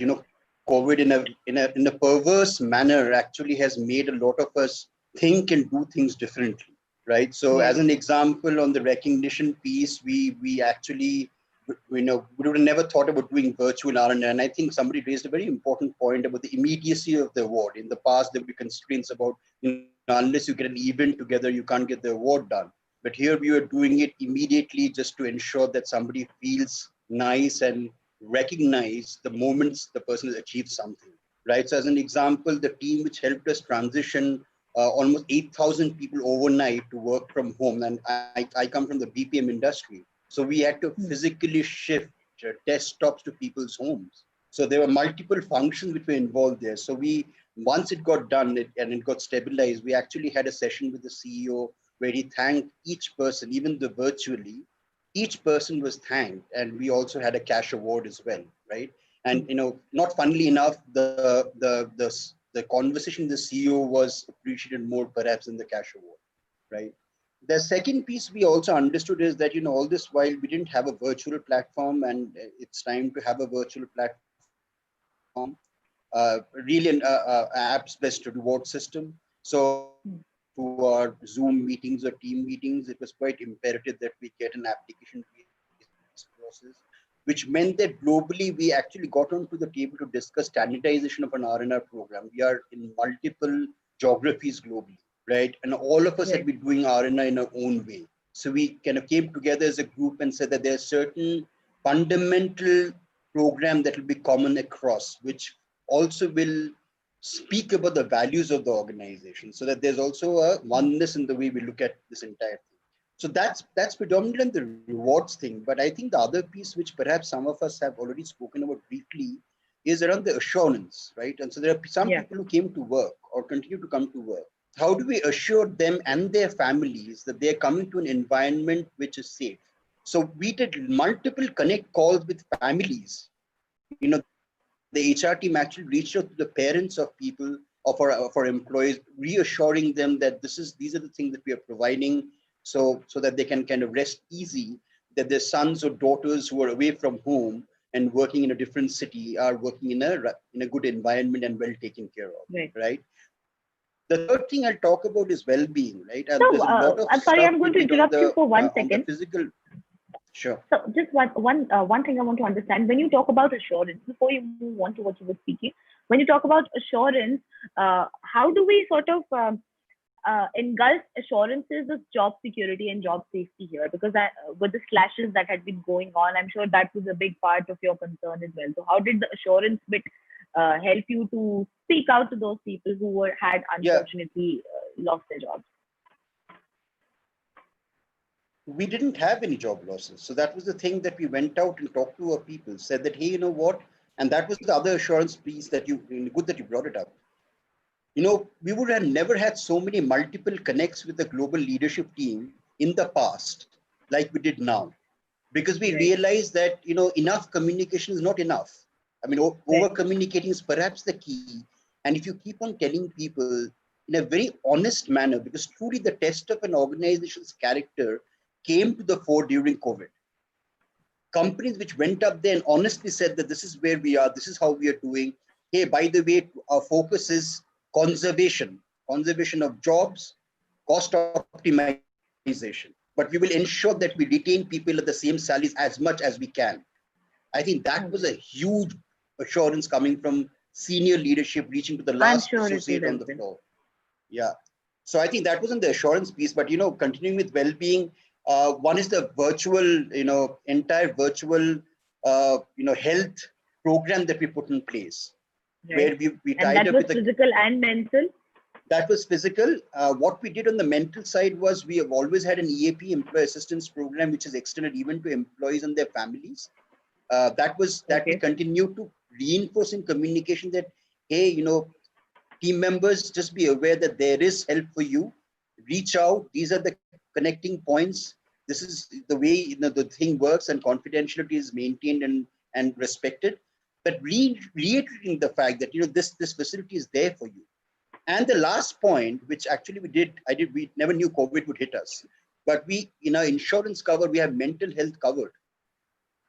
COVID in a perverse manner actually has made a lot of us think and do things differently, right? So as an example, on the recognition piece, we actually we would have never thought about doing virtual R&D. And I think somebody raised a very important point about the immediacy of the award. In the past, there would be constraints about, unless you get an event together, you can't get the award done. But here we are doing it immediately just to ensure that somebody feels nice and recognize the moments the person has achieved something, right? So as an example, the team which helped us transition almost 8,000 people overnight to work from home. And I come from the BPM industry. So we had to physically shift desktops to people's homes. So there were multiple functions which were involved there. So once it got done and it got stabilized, we actually had a session with the CEO where he thanked each person, even the virtually. Each person was thanked, and we also had a cash award as well, right? And not funnily enough, the conversation with the CEO was appreciated more perhaps than the cash award, right? The second piece we also understood is that all this while we didn't have a virtual platform, and it's time to have a virtual platform. Really an apps-based reward system. So to our Zoom meetings or team meetings, it was quite imperative that we get an application-based process, which meant that globally we actually got onto the table to discuss standardization of an R&R program. We are in multiple geographies globally, right? And all of us had been doing R&R in our own way. So we kind of came together as a group and said that there are certain fundamental programs that will be common across, which also will speak about the values of the organization, so that there's also a oneness in the way we look at this entire thing. So that's predominantly the rewards thing. But I think the other piece, which perhaps some of us have already spoken about briefly, is around the assurance, right? And so there are some people who came to work or continue to come to work. How do we assure them and their families that they're coming to an environment which is safe? So we did multiple connect calls with families. The HR team actually reached out to the parents of people, of our employees, reassuring them that these are the things that we are providing, so that they can kind of rest easy that their sons or daughters who are away from home and working in a different city are working in a good environment and well taken care of, right? The third thing I'll talk about is well-being, right? And so, there's a lot of I'm sorry, I'm going to interrupt you for 1 second. On the physical. Sure. So just one thing I want to understand. When you talk about assurance, before you move on to what you were speaking, when you talk about assurance, how do we sort of engulf assurances of job security and job safety here? Because with the slashes that had been going on, I'm sure that was a big part of your concern as well. So how did the assurance bit help you to speak out to those people who had unfortunately lost their jobs? We didn't have any job losses. So that was the thing that we went out and talked to our people, said that, hey, you know what? And that was the other assurance piece that good that you brought it up. We would have never had so many multiple connects with the global leadership team in the past, like we did now. because we Right. realize that, enough communication is not enough. I mean, over communicating is perhaps the key. And if you keep on telling people in a very honest manner, because truly the test of an organization's character came to the fore during COVID. Companies which went up there and honestly said that this is where we are, this is how we are doing. Hey, by the way, our focus is conservation of jobs, cost optimization. But we will ensure that we retain people at the same salaries as much as we can. I think that was a huge assurance coming from senior leadership reaching to the I'm last sure it associate will on as the well. floor. Yeah. So I think that wasn't the assurance piece, but continuing with well-being, one is the virtual, entire virtual, health program that we put in place, Right. where we And tied that up was with the. physical and mental. That was physical. What we did on the mental side was we have always had an EAP, employee assistance program, which is extended even to employees and their families. That we Okay. continue to reinforce in communication that, hey, team members, just be aware that there is help for you. Reach out. These are the connecting points. This is the way the thing works, and confidentiality is maintained and respected. But reiterating the fact that this facility is there for you. And the last point, which actually we never knew COVID would hit us, but we in our insurance cover we have mental health covered,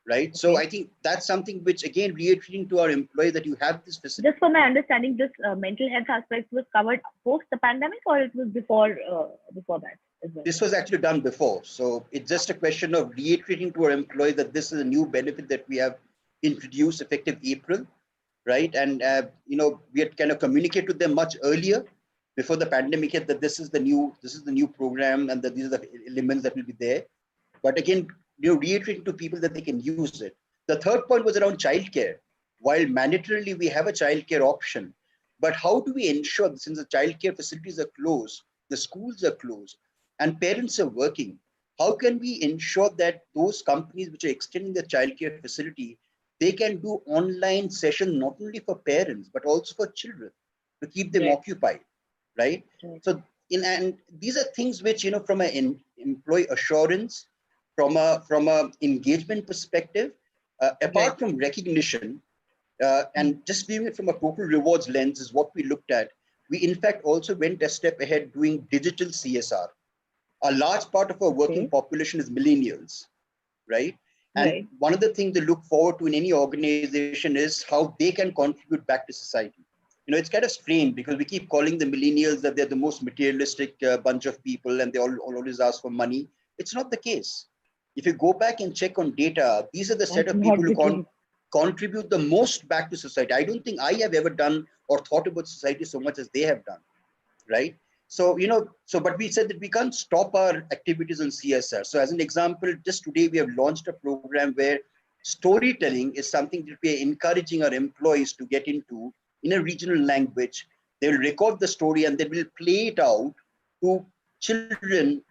right? So Okay. I think that's something which again reiterating to our employees that you have this facility. Just for my understanding, this mental health aspect was covered post the pandemic, or it was before that as well. This was actually done before, so it's just a question of reiterating to our employees that this is a new benefit that we have introduced effective April, right? And we had kind of communicated to them much earlier before the pandemic hit that this is the new program and that these are the elements that will be there. But again, reiterating to people that they can use it. The third point was around childcare. While mandatorily we have a childcare option, but how do we ensure that since the childcare facilities are closed, the schools are closed, and parents are working, how can we ensure that those companies which are extending the childcare facility, they can do online session not only for parents but also for children to keep them Right. occupied, right? Right. So and these are things which from an employee assurance, from a engagement perspective, Right. apart from recognition, and just viewing it from a total rewards lens is what we looked at. We in fact also went a step ahead doing digital CSR. A large part of our working Okay. population is millennials, right? And Right. one of the things they look forward to in any organization is how they can contribute back to society. It's kind of strange because we keep calling the millennials that they're the most materialistic bunch of people and they all always ask for money. It's not the case. If you go back and check on data, these are the set That's of people not who the case. contribute the most back to society. I don't think I have ever done or thought about society so much as they have done, right? So, but we said that we can't stop our activities on CSR. So as an example, just today we have launched a program where storytelling is something that we are encouraging our employees to get into in a regional language. They will record the story and they will play it out to children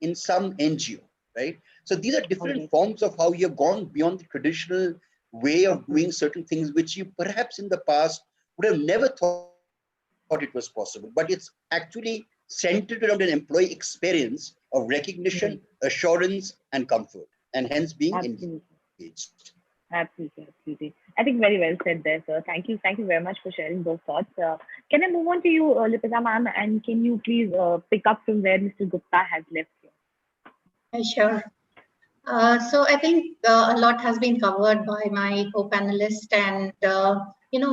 in some NGO, right? So these are All different right. forms of how you've gone beyond the traditional way of doing Absolutely. certain things, which you perhaps in the past would have never thought it was possible. But it's actually centered around an employee experience of recognition, Right. assurance, and comfort, and hence being Absolutely. engaged. Absolutely. Absolutely. I think very well said there, sir. Thank you. Thank you very much for sharing those thoughts. Can I move on to you, Lipita ma'am, and can you please pick up from where Mr. Gupta has left here? Sure. So I think a lot has been covered by my co-panelists and,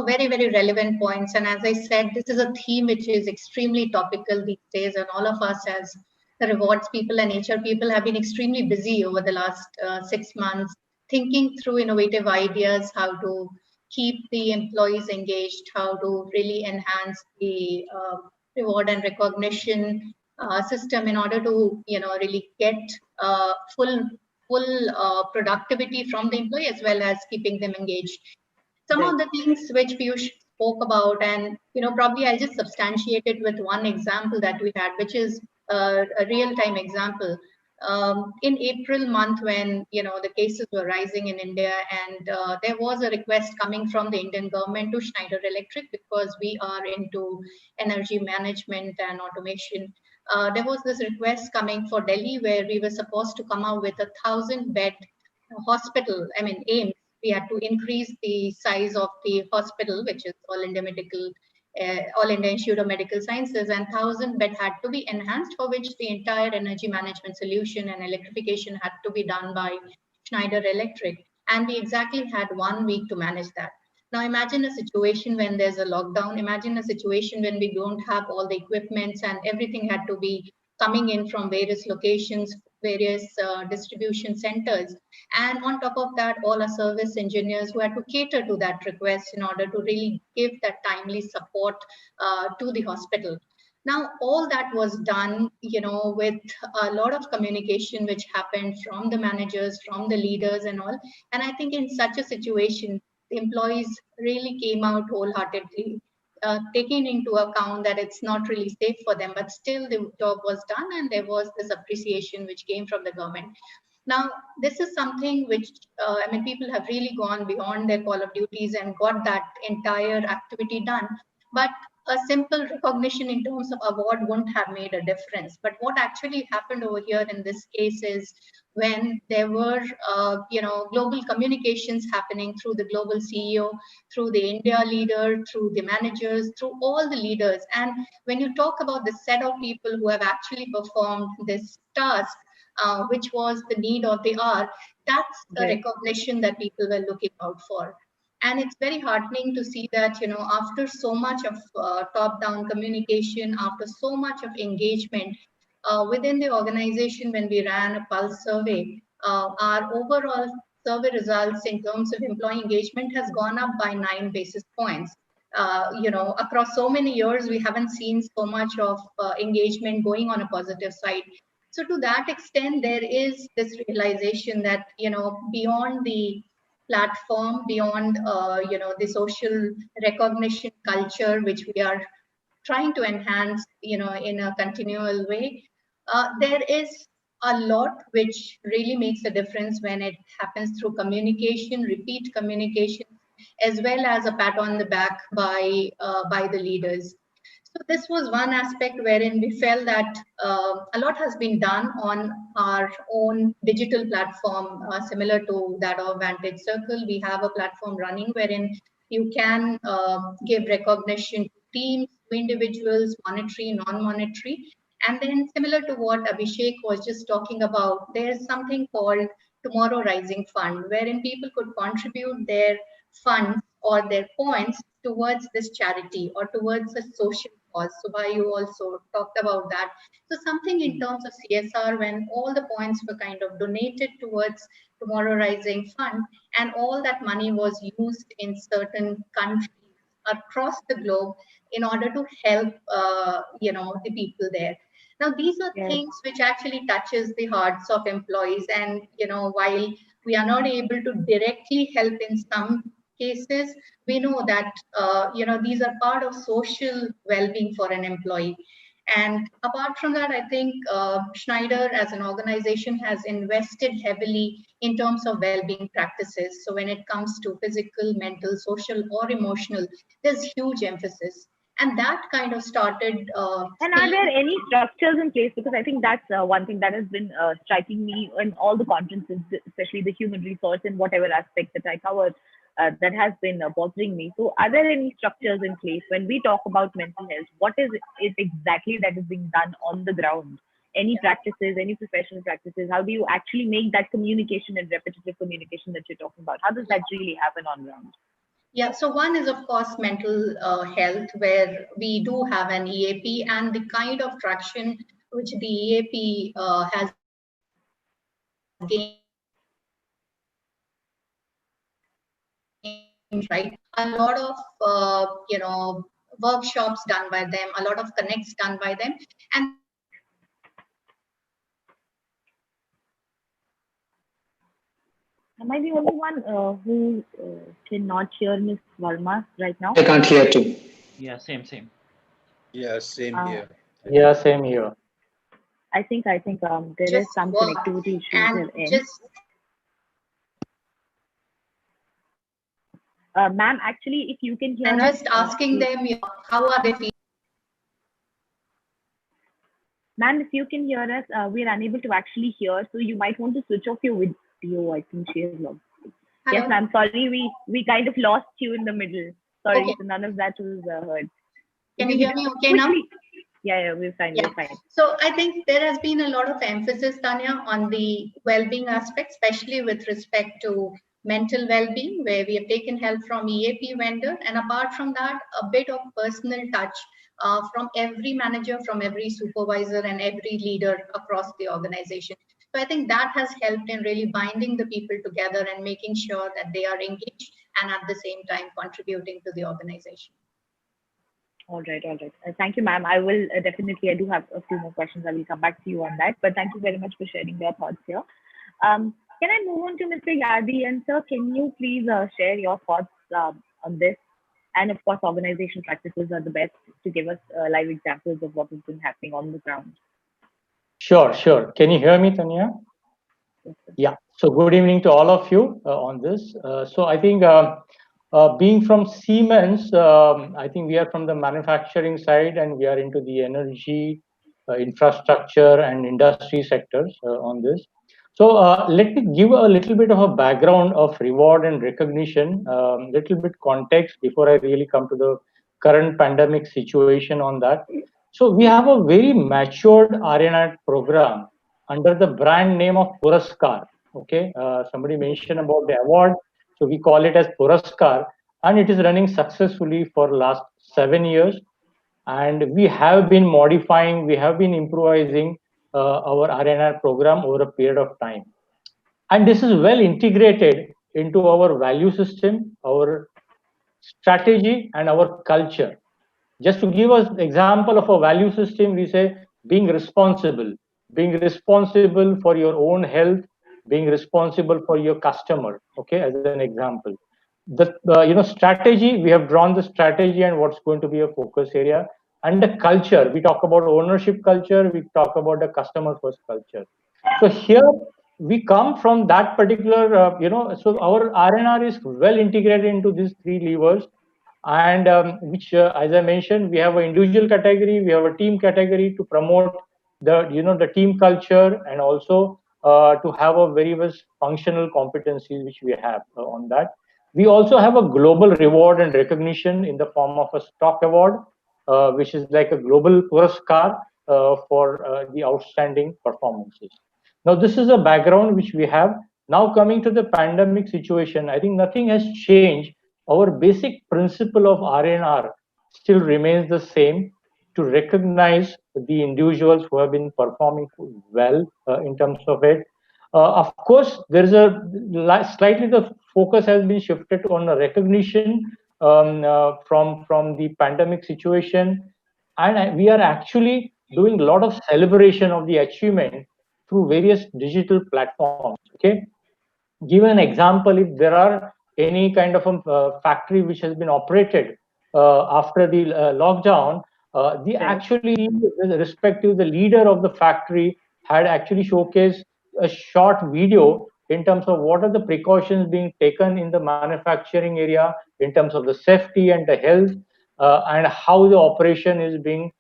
very, very relevant points. And as I said, this is a theme which is extremely topical these days. And all of us as the rewards people and HR people have been extremely busy over the last 6 months, thinking through innovative ideas, how to keep the employees engaged, how to really enhance the reward and recognition system in order to, really get full productivity from the employee as well as keeping them engaged. Some Right. of the things which Piyush spoke about, and probably I'll just substantiate it with one example that we had, which is a real-time example. In April month, when the cases were rising in India, and there was a request coming from the Indian government to Schneider Electric because we are into energy management and automation. There was this request coming for Delhi where we were supposed to come out with 1,000-bed hospital, I mean, AIMS, we had to increase the size of the hospital, which is All India Medical, All India Institute of Medical Sciences, and 1,000 bed had to be enhanced, for which the entire energy management solution and electrification had to be done by Schneider Electric. And we exactly had 1 week to manage that. Now imagine a situation when there's a lockdown. Imagine a situation when we don't have all the equipments and everything had to be coming in from various locations, various distribution centers. And on top of that, all our service engineers who had to cater to that request in order to really give that timely support to the hospital. Now, all that was done, with a lot of communication which happened from the managers, from the leaders and all. And I think in such a situation, the employees really came out wholeheartedly, taking into account that it's not really safe for them, but still the job was done and there was this appreciation which came from the government. Now, this is something which, people have really gone beyond their call of duties and got that entire activity done. But a simple recognition in terms of award won't have made a difference. But what actually happened over here in this case is when there were, global communications happening through the global CEO, through the India leader, through the managers, through all the leaders. And when you talk about the set of people who have actually performed this task, which was the need of the hour, that's the recognition that people were looking out for. And it's very heartening to see that, after so much of top-down communication, after so much of engagement within the organization, when we ran a pulse survey, our overall survey results in terms of employee engagement has gone up by 9 basis points. Across so many years, we haven't seen so much of engagement going on a positive side. So to that extent, there is this realization that, beyond the platform, beyond, the social recognition culture, which we are trying to enhance, in a continual way, there is a lot which really makes a difference when it happens through communication, repeat communication, as well as a pat on the back by the leaders. So this was one aspect wherein we felt that a lot has been done on our own digital platform, similar to that of Vantage Circle. We have a platform running wherein you can give recognition to teams, to individuals, monetary, non-monetary. And then similar to what Abhishek was just talking about, there's something called Tomorrow Rising Fund, wherein people could contribute their funds or their points towards this charity or towards a social cause. Subha, you also talked about that. So something in terms of CSR, when all the points were kind of donated towards Tomorrow Rising Fund, and all that money was used in certain countries across the globe in order to help, the people there. Now, these are things which actually touches the hearts of employees. And, while we are not able to directly help in some cases, we know that, these are part of social well-being for an employee. And apart from that, I think Schneider as an organization has invested heavily in terms of well-being practices. So when it comes to physical, mental, social, or emotional, there's huge emphasis. And that kind of started. And are there any structures in place? Because I think that's one thing that has been striking me in all the conferences, especially the human resource and whatever aspect that I covered, that has been bothering me. So are there any structures in place when we talk about mental health? What is it exactly that is being done on the ground? Any practices, any professional practices? How do you actually make that communication and repetitive communication that you're talking about? How does that really happen on ground? Yeah, so one is, of course, mental health, where we do have an EAP, and the kind of traction which the EAP has gained, right? A lot of, workshops done by them, a lot of connects done by them. And Am I the only one who cannot hear Ms. Verma right now? I can't hear too. Yeah, same. Yeah, same here. Yeah, same here. I think there is some connectivity issues and in. just Ma'am, actually, if you can hear and us, just asking them, how are they feeling? Ma'am, if you can hear us, we are unable to actually hear, so you might want to switch off your CTO. I think she has logged. Hello. Yes, ma'am. Sorry, we kind of lost you in the middle. Sorry, Okay. so none of that was heard. Can you hear me okay now? Yeah, we're fine. Yeah. We're fine. So I think there has been a lot of emphasis, Tanya, on the well-being aspect, especially with respect to mental well-being, where we have taken help from EAP vendor, and apart from that, a bit of personal touch from every manager, from every supervisor, and every leader across the organization. So I think that has helped in really binding the people together and making sure that they are engaged and at the same time contributing to the organization. All right, all right. Thank you, ma'am. I will definitely, I do have a few more questions. I will come back to you on that. But thank you very much for sharing your thoughts here. Can I move on to Mr. Yadi? And sir, can you please share your thoughts on this? And of course, organization practices are the best to give us live examples of what has been happening on the ground. Sure, sure. Can you hear me, Tanya? Yes, sir. Yeah. So good evening to all of you on this. So I think being from Siemens, I think we are from the manufacturing side and we are into the energy, infrastructure and industry sectors on this. So let me give a little bit of a background of reward and recognition, little bit context before I really come to the current pandemic situation on that. So we have a very matured RNR program under the brand name of Puraskar. Okay, somebody mentioned about the award, so we call it as Puraskar, and it is running successfully for last 7 years. And we have been modifying, we have been improvising our RNR program over a period of time. And this is well integrated into our value system, our strategy, and our culture. Just to give us example of a value system, we say being responsible for your own health, being responsible for your customer. Okay, as an example. The strategy, we have drawn the strategy and what's going to be a focus area, and the culture. We talk about ownership culture. We talk about the customer first culture. So here we come from that particular, so our RNR is well integrated into these three levers, and which, as I mentioned, we have an individual category, we have a team category to promote the team culture, and also to have a very much functional competencies which we have on that. We also have a global reward and recognition in the form of a stock award, which is like a global Puraskar for the outstanding performances. Now, this is a background which we have. Now, coming to the pandemic situation, I think nothing has changed. Our basic principle of R&R still remains the same, to recognize the individuals who have been performing well in terms of it. Of course, there is a slightly the focus has been shifted on a recognition from the pandemic situation, and we are actually doing a lot of celebration of the achievement through various digital platforms. Okay, give an example. If there are any kind of a factory which has been operated after the lockdown, the actually the respective the leader of the factory had actually showcased a short video in terms of what are the precautions being taken in the manufacturing area in terms of the safety and the health, and how the operation is being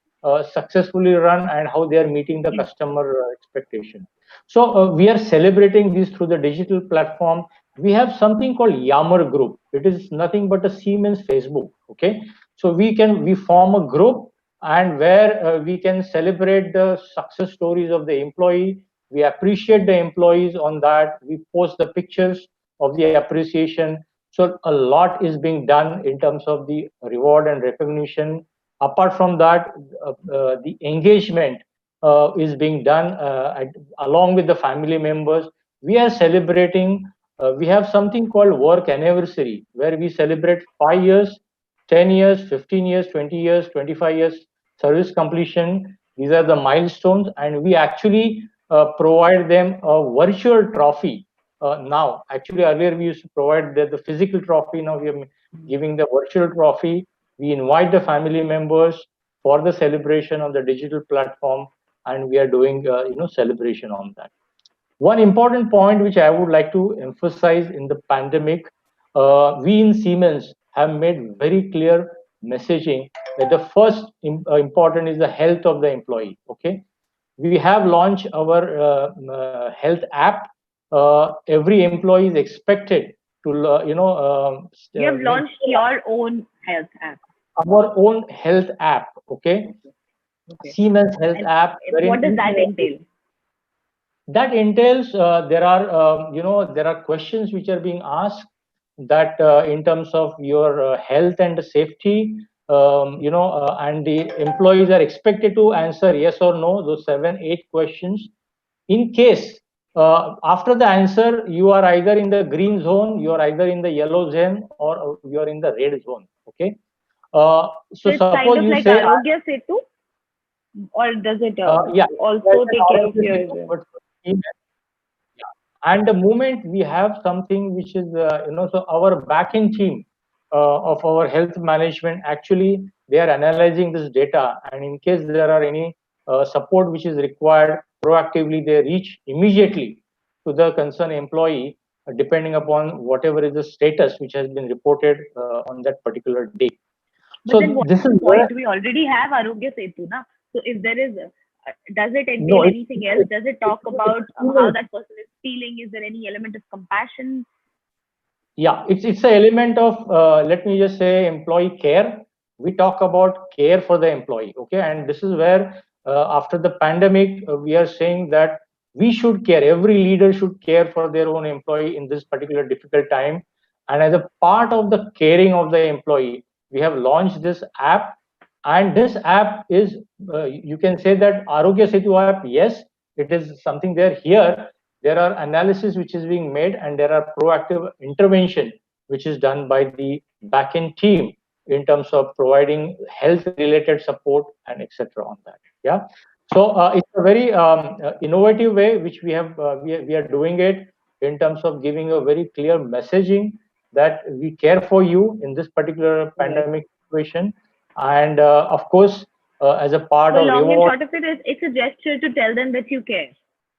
successfully run and how they are meeting the customer expectation. So we are celebrating this through the digital platform. We have something called Yammer Group. It is nothing but a Siemens Facebook. Okay, so we form a group, and where we can celebrate the success stories of the employee. We appreciate the employees on that. We post the pictures of the appreciation. So a lot is being done in terms of the reward and recognition. Apart from that, the engagement is being done along with the family members. We are celebrating. We have something called work anniversary, where we celebrate 5 years, 10 years, 15 years, 20 years, 25 years service completion. These are the milestones, and we actually provide them a virtual trophy. Now, actually, earlier we used to provide the physical trophy. Now we are giving the virtual trophy. We invite the family members for the celebration on the digital platform, and we are doing celebration on that. One important point which I would like to emphasize in the pandemic, we in Siemens have made very clear messaging that the first important is the health of the employee. Okay, we have launched our health app, every employee is expected to, You have launched your own health app. our own health app, okay? Okay. Siemens Health And app. what does that entail? That entails there are there are questions which are being asked that in terms of your health and safety, and the employees are expected to answer yes or no, those 7 8 questions. In case after the answer you are either in the green zone, you are either in the yellow zone, or you are in the red zone, okay? So it's suppose kind of you like say Arogya Setu, or does it yeah, also take care of your? but and the moment we have something which is so our backend team of our health management, actually they are analyzing this data, and in case there are any support which is required, proactively they reach immediately to the concerned employee, depending upon whatever is the status which has been reported on that particular day. But So then what's this the is where, point? We already have Arogya Setu, na? So if there is, does it entail no, anything else? Does it talk about how it's that person is feeling? Is there any element of compassion? yeah, it's an element of let me just say employee care. We talk about care for the employee, okay? And this is where after the pandemic we are saying that we should care, every leader should care for their own employee in this particular difficult time. And as a part of the caring of the employee, we have launched this app. And this app is you can say that Arogya Setu app, yes, it is something there. Here there are analysis which is being made, and there are proactive intervention which is done by the backend team in terms of providing health related support and etc. on that. Yeah. So it's a very innovative way which we are doing it, in terms of giving a very clear messaging that we care for you in this particular pandemic situation. And of course, as a part So of long and reward. short of it is, it's a gesture to tell them that you care.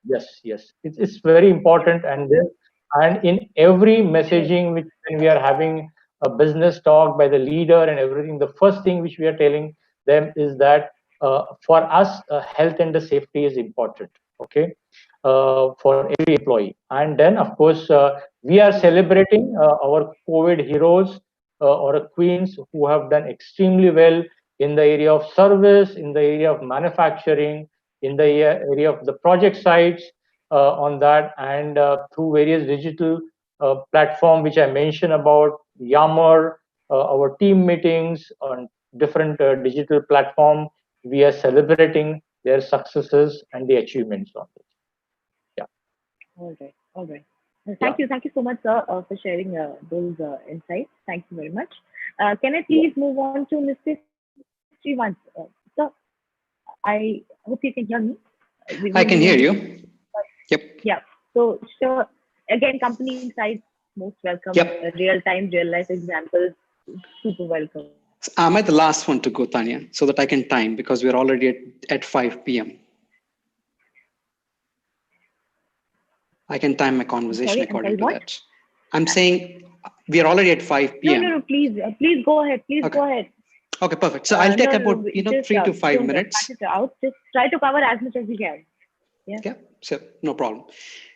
Yes, yes, it's very important. And in every messaging which, when we are having a business talk by the leader and everything, the first thing which we are telling them is that for us, health and the safety is important, okay, for every employee. And then of course we are celebrating our COVID heroes or queens who have done extremely well in the area of service, in the area of manufacturing, in the area of the project sites on that, and through various digital platform which I mentioned about Yammer, our team meetings on different digital platform, we are celebrating their successes and the achievements on this. Yeah. All right. All right. Yeah. Thank you so much, sir, for sharing those insights. Thank you very much. Can I please move on to Mr. Srivant? Sir, I hope you can hear me. I can hear you. Yep. Yeah. So, sure. Again, company insights, most welcome. Yep. Real time, real life examples, super welcome. Am I the last one to go, Tanya, so that I can time, because we're already at 5 p.m. I can time my conversation according to that. I'm saying we are already at 5 p.m. No, please go ahead. Please Okay. go ahead. Okay, perfect. So I'll take about just, 3 to 5 don't minutes. cut it out. Just try to cover as much as you can. Yeah. So no problem.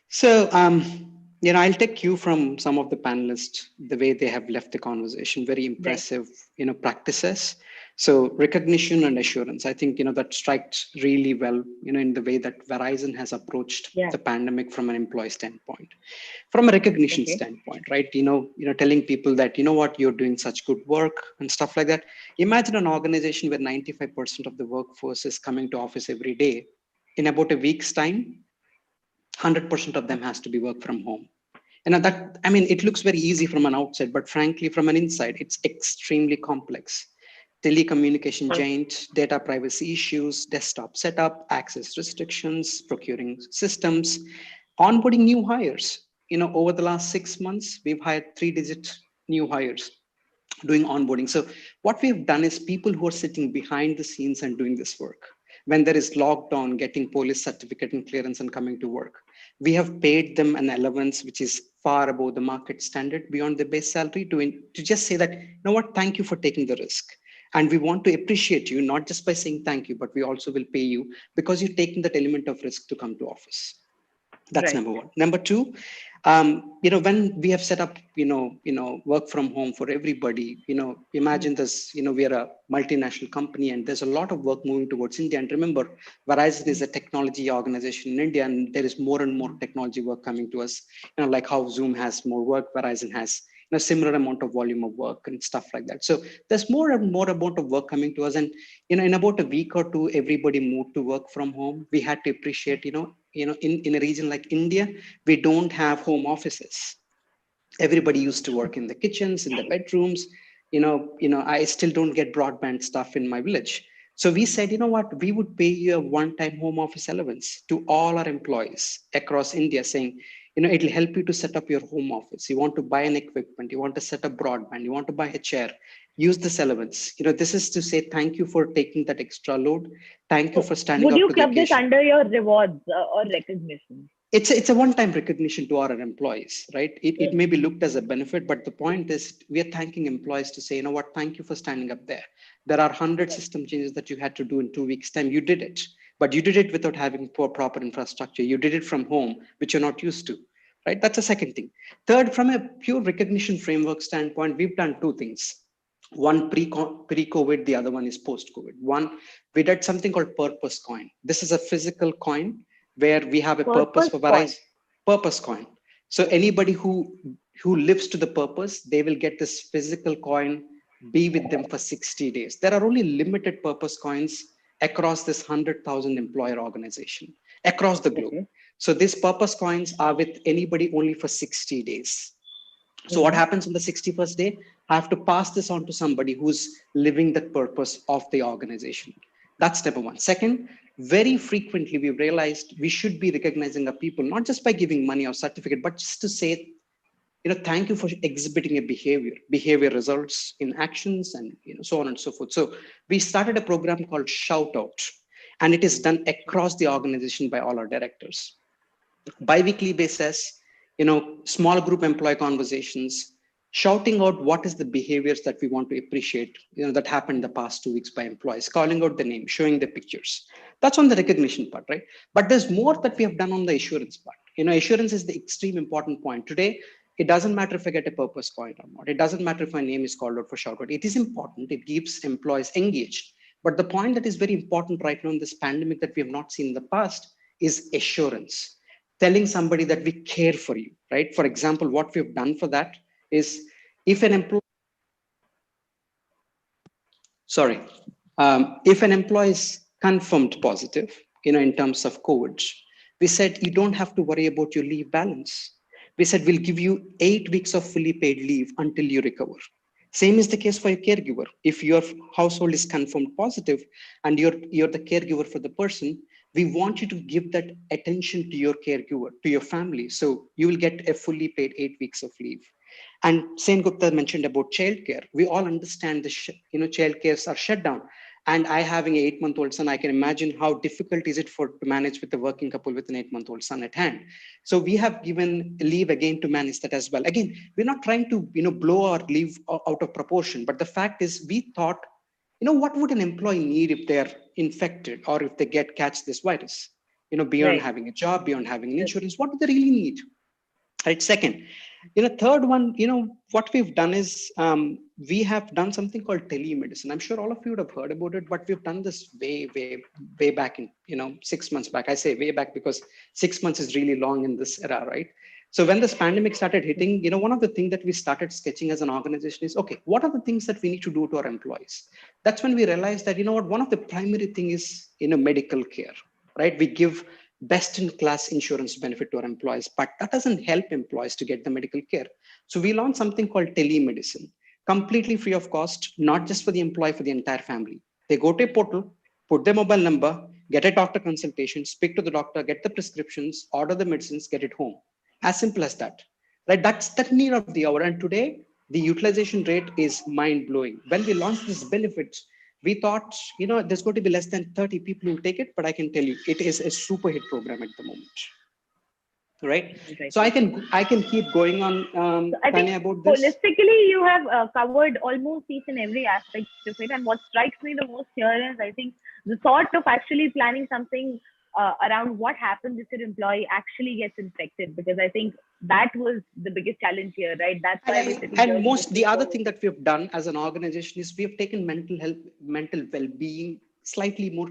So I'll take cue from some of the panelists, the way they have left the conversation. Very impressive, right. Practices. So recognition and assurance. I think that strikes really well, in the way that Verizon has approached the pandemic from an employee standpoint. From a recognition standpoint, right? Telling people that what, you're doing such good work and stuff like that. Imagine an organization where 95% of the workforce is coming to office every day. In about a week's time, 100% of them has to be work from home. And that, it looks very easy from an outside, but frankly, from an inside, it's extremely complex. Telecommunication giant, data privacy issues, desktop setup, access restrictions, procuring systems, onboarding new hires. Over the last 6 months, we've hired 3-digit new hires doing onboarding. So what we've done is people who are sitting behind the scenes and doing this work. When there is lockdown, getting police certificate and clearance and coming to work, we have paid them an allowance which is far above the market standard, beyond the base salary, to just say that, what, thank you for taking the risk. And we want to appreciate you, not just by saying thank you, but we also will pay you because you're taking that element of risk to come to office. That's Right. number one. Number two, when we have set up, work from home for everybody, imagine this, we are a multinational company and there's a lot of work moving towards India. And remember, Verizon is a technology organization in India, and there is more and more technology work coming to us, like how Zoom has more work, Verizon has similar amount of volume of work and stuff like that. So there's more and more amount of work coming to us. And, in about a week or two, everybody moved to work from home. We had to appreciate, in a region like India, we don't have home offices. Everybody used to work in the kitchens, in the bedrooms. I still don't get broadband stuff in my village. So we said, you know what, we would pay you a one-time home office allowance to all our employees across India, saying, it'll help you to set up your home office. You want to buy an equipment, you want to set up broadband, you want to buy a chair, use this allowance. This is to say thank you for taking that extra load. Thank you So for standing would up you to the club this occasion. under your rewards or recognition? It's a one-time recognition to our employees, right? It may be looked as a benefit, but the point is we are thanking employees to say, you know what, thank you for standing up there. There are 100 system changes that you had to do in 2 weeks' time. You did it, but you did it without having proper infrastructure. You did it from home, which you're not used to, right? That's a second thing. Third, from a pure recognition framework standpoint, we've done two things. One pre-COVID, the other one is post-COVID. One, we did something called purpose coin. This is a physical coin where we have a purpose for Coin. Verizon. Purpose coin. So anybody who lives to the purpose, they will get this physical coin, be with them for 60 days. There are only limited purpose coins across this 100,000 employer organization across the globe. Okay. So these purpose coins are with anybody only for 60 days. So what happens on the 61st day? I have to pass this on to somebody who's living the purpose of the organization. That's step one. Second, very frequently we realized we should be recognizing our people, not just by giving money or certificate, but just to say, thank you for exhibiting a behavior results in actions, and so on and so forth. So we started a program called Shout Out, and it is done across the organization by all our directors. Bi-weekly basis, small group employee conversations, shouting out what is the behaviors that we want to appreciate, that happened the past 2 weeks by employees, calling out the name, showing the pictures. That's on the recognition part, right? But there's more that we have done on the assurance part. Assurance is the extreme important point. Today, it doesn't matter if I get a purpose coin or not. It doesn't matter if my name is called out for shout out. It is important. It keeps employees engaged. But the point that is very important right now in this pandemic that we have not seen in the past is assurance. Telling somebody that we care for you, right? For example, what we've done for that is if an employee, if an employee is confirmed positive, in terms of COVID, we said you don't have to worry about your leave balance. We said we'll give you 8 weeks of fully paid leave until you recover. Same is the case for your caregiver. If your household is confirmed positive and you're the caregiver for the person, we want you to give that attention to your caregiver, to your family. So you will get a fully paid 8 weeks of leave. And Sen Gupta mentioned about childcare. We all understand the childcares are shut down. And I having an 8-month-old son, I can imagine how difficult is it to manage with a working couple with an 8-month-old son at hand. So we have given leave again to manage that as well. Again, we're not trying to blow our leave out of proportion, but the fact is we thought, what would an employee need if they're infected or if they catch this virus? Beyond having a job, beyond having an insurance, what do they really need? Right. Second, third one, what we've done is we have done something called telemedicine. I'm sure all of you would have heard about it, but we've done this way back in, 6 months back. I say way back because 6 months is really long in this era, right? So when this pandemic started hitting, one of the things that we started sketching as an organization is, okay, what are the things that we need to do to our employees? That's when we realized that, one of the primary thing is, medical care, right? We give best in class insurance benefit to our employees, but that doesn't help employees to get the medical care. So we launched something called telemedicine, completely free of cost, not just for the employee, for the entire family. They go to a portal, put their mobile number, get a doctor consultation, speak to the doctor, get the prescriptions, order the medicines, get it home. As simple as that, right? That's the need of the hour. And today, the utilization rate is mind blowing. When we launched this benefit, we thought, there's going to be less than 30 people who take it, but I can tell you, it is a super hit program at the moment. Right? So I can keep going on, So I think Tanya, about this. Holistically, you have covered almost each and every aspect of it. And what strikes me the most here is, I think, the thought of actually planning something around what happens if your employee actually gets infected, because I think that was the biggest challenge here, right? That's why we're sitting here. And the other thing that we've done as an organization is we have taken mental health, mental well-being slightly more,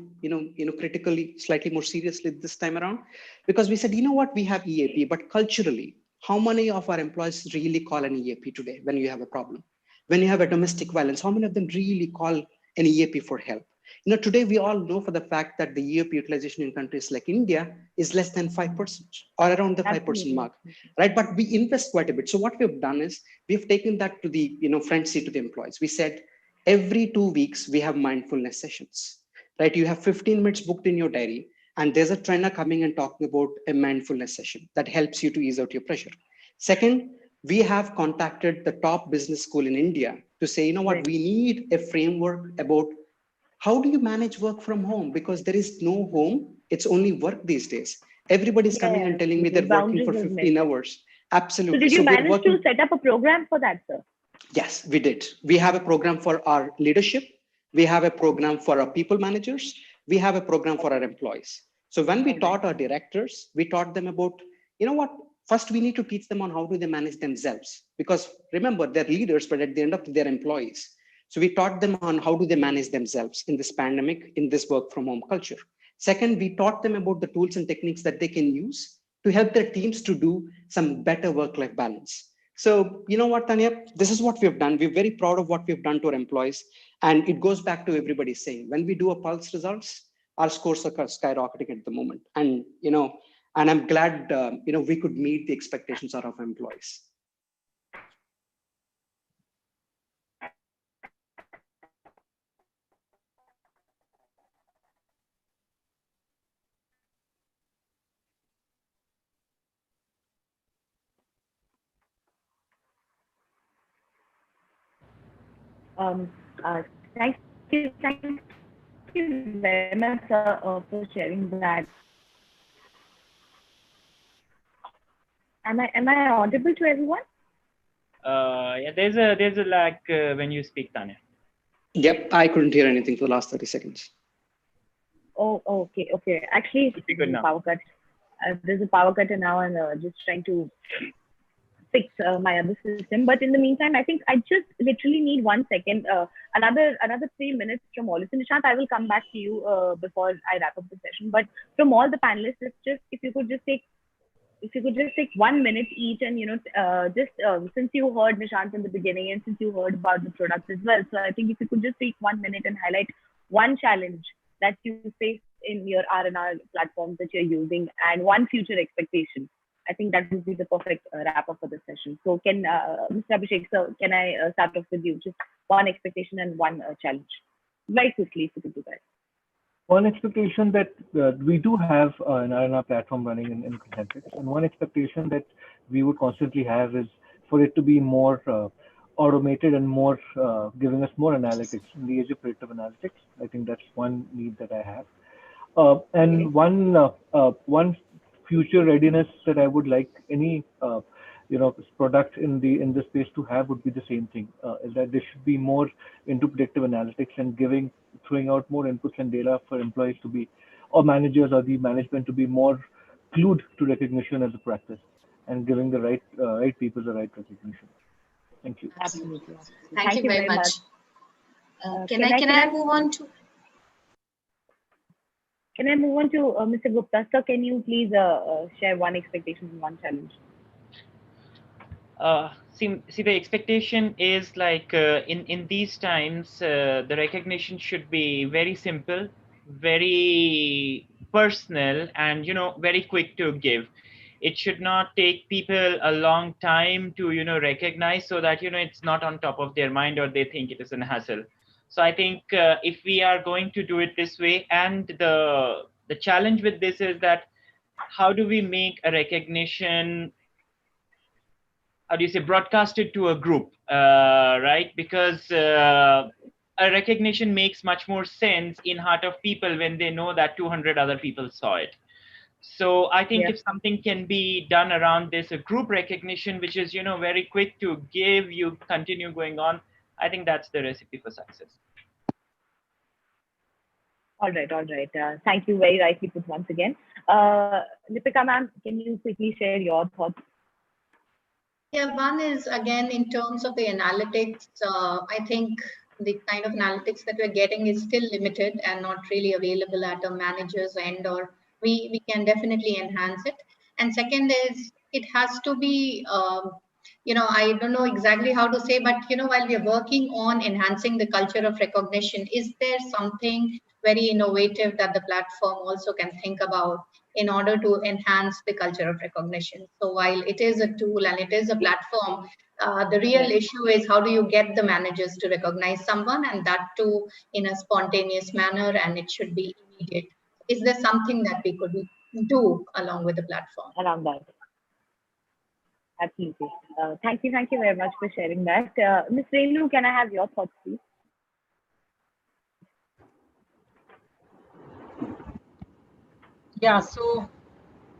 critically, slightly more seriously this time around, because we said, you know what, we have EAP, but culturally, how many of our employees really call an EAP today when you have a problem? When you have a domestic violence, how many of them really call an EAP for help? Today we all know for the fact that the EAP utilization in countries like India is less than 5% or around the 5% mark, right? But we invest quite a bit. So what we've done is we've taken that to the front seat to the employees. We said every 2 weeks we have mindfulness sessions, right? You have 15 minutes booked in your diary, and there's a trainer coming and talking about a mindfulness session that helps you to ease out your pressure. Second, we have contacted the top business school in India to say, you know what, we need a framework about how do you manage work from home? Because there is no home, it's only work these days. Everybody's coming and telling me they're working for 15 hours. Absolutely. So did you manage to set up a program for that, sir? Yes, we did. We have a program for our leadership. We have a program for our people managers. We have a program for our employees. So when we taught our directors, we taught them about, you know what, first we need to teach them on how do they manage themselves. Because remember, they're leaders, but at the end of the day, they're employees. So we taught them on how do they manage themselves in this pandemic, in this work from home culture. Second, we taught them about the tools and techniques that they can use to help their teams to do some better work-life balance. So you know what, Tanya, this is what we've done. We're very proud of what we've done to our employees. And it goes back to everybody saying, when we do a pulse results, our scores are skyrocketing at the moment. And, and I'm glad, we could meet the expectations of our employees. Thank you very much, sir, for sharing that. Am I audible to everyone? Yeah, there's a lag when you speak, Tanya. Yep, I couldn't hear anything for the last 30 seconds. Oh, okay. Actually, there's a power cut. There's a power cut now, and just trying to fix my other system. But in the meantime, I think I just literally need 1 second. Another 3 minutes from all. So Nishant, I will come back to you before I wrap up the session. But from all the panelists, if you could just take 1 minute each, and since you heard Nishant in the beginning, and since you heard about the product as well, so I think if you could just take 1 minute and highlight one challenge that you face in your R&R platforms that you're using, and one future expectation. I think that would be the perfect wrap up for this session. So can Mr. Abhishek, sir, can I start off with you? Just one expectation and one challenge. Very quickly, if you could do that. One expectation that we do have an R&R platform running in Concentrix, and one expectation that we would constantly have is for it to be more automated and more giving us more analytics in the age of predictive analytics. I think that's one need that I have. And one future readiness that I would like any product in the space to have would be the same thing. Is that there should be more into predictive analytics and throwing out more inputs and data for employees to be, or managers or the management to be more glued to recognition as a practice, and giving the right people the right recognition. Thank you. Absolutely. Thank you very much. Can I move on to? Can I move on to Mr. Gupta? Sir, can you please share one expectation and one challenge? See, the expectation is like in these times, the recognition should be very simple, very personal, and very quick to give. It should not take people a long time to recognize, so that it's not on top of their mind, or they think it is a hassle. So I think if we are going to do it this way, and the challenge with this is that how do we make a recognition, how do you say, broadcasted to a group, right? Because a recognition makes much more sense in heart of people when they know that 200 other people saw it. So I think if something can be done around this, a group recognition, which is, very quick to give, you continue going on, I think that's the recipe for success. All right. Thank you very rightly put once again. Lipika ma'am, can you quickly share your thoughts? Yeah, one is again in terms of the analytics. I think the kind of analytics that we're getting is still limited and not really available at a manager's end, or we can definitely enhance it. And second is it has to be, I don't know exactly how to say, but while we are working on enhancing the culture of recognition, is there something very innovative that the platform also can think about in order to enhance the culture of recognition? So while it is a tool and it is a platform, the real issue is how do you get the managers to recognize someone, and that too in a spontaneous manner, and it should be immediate. Is there something that we could do along with the platform? Around that. Absolutely. Thank you very much for sharing that. Ms. Renu, can I have your thoughts, please? Yeah. So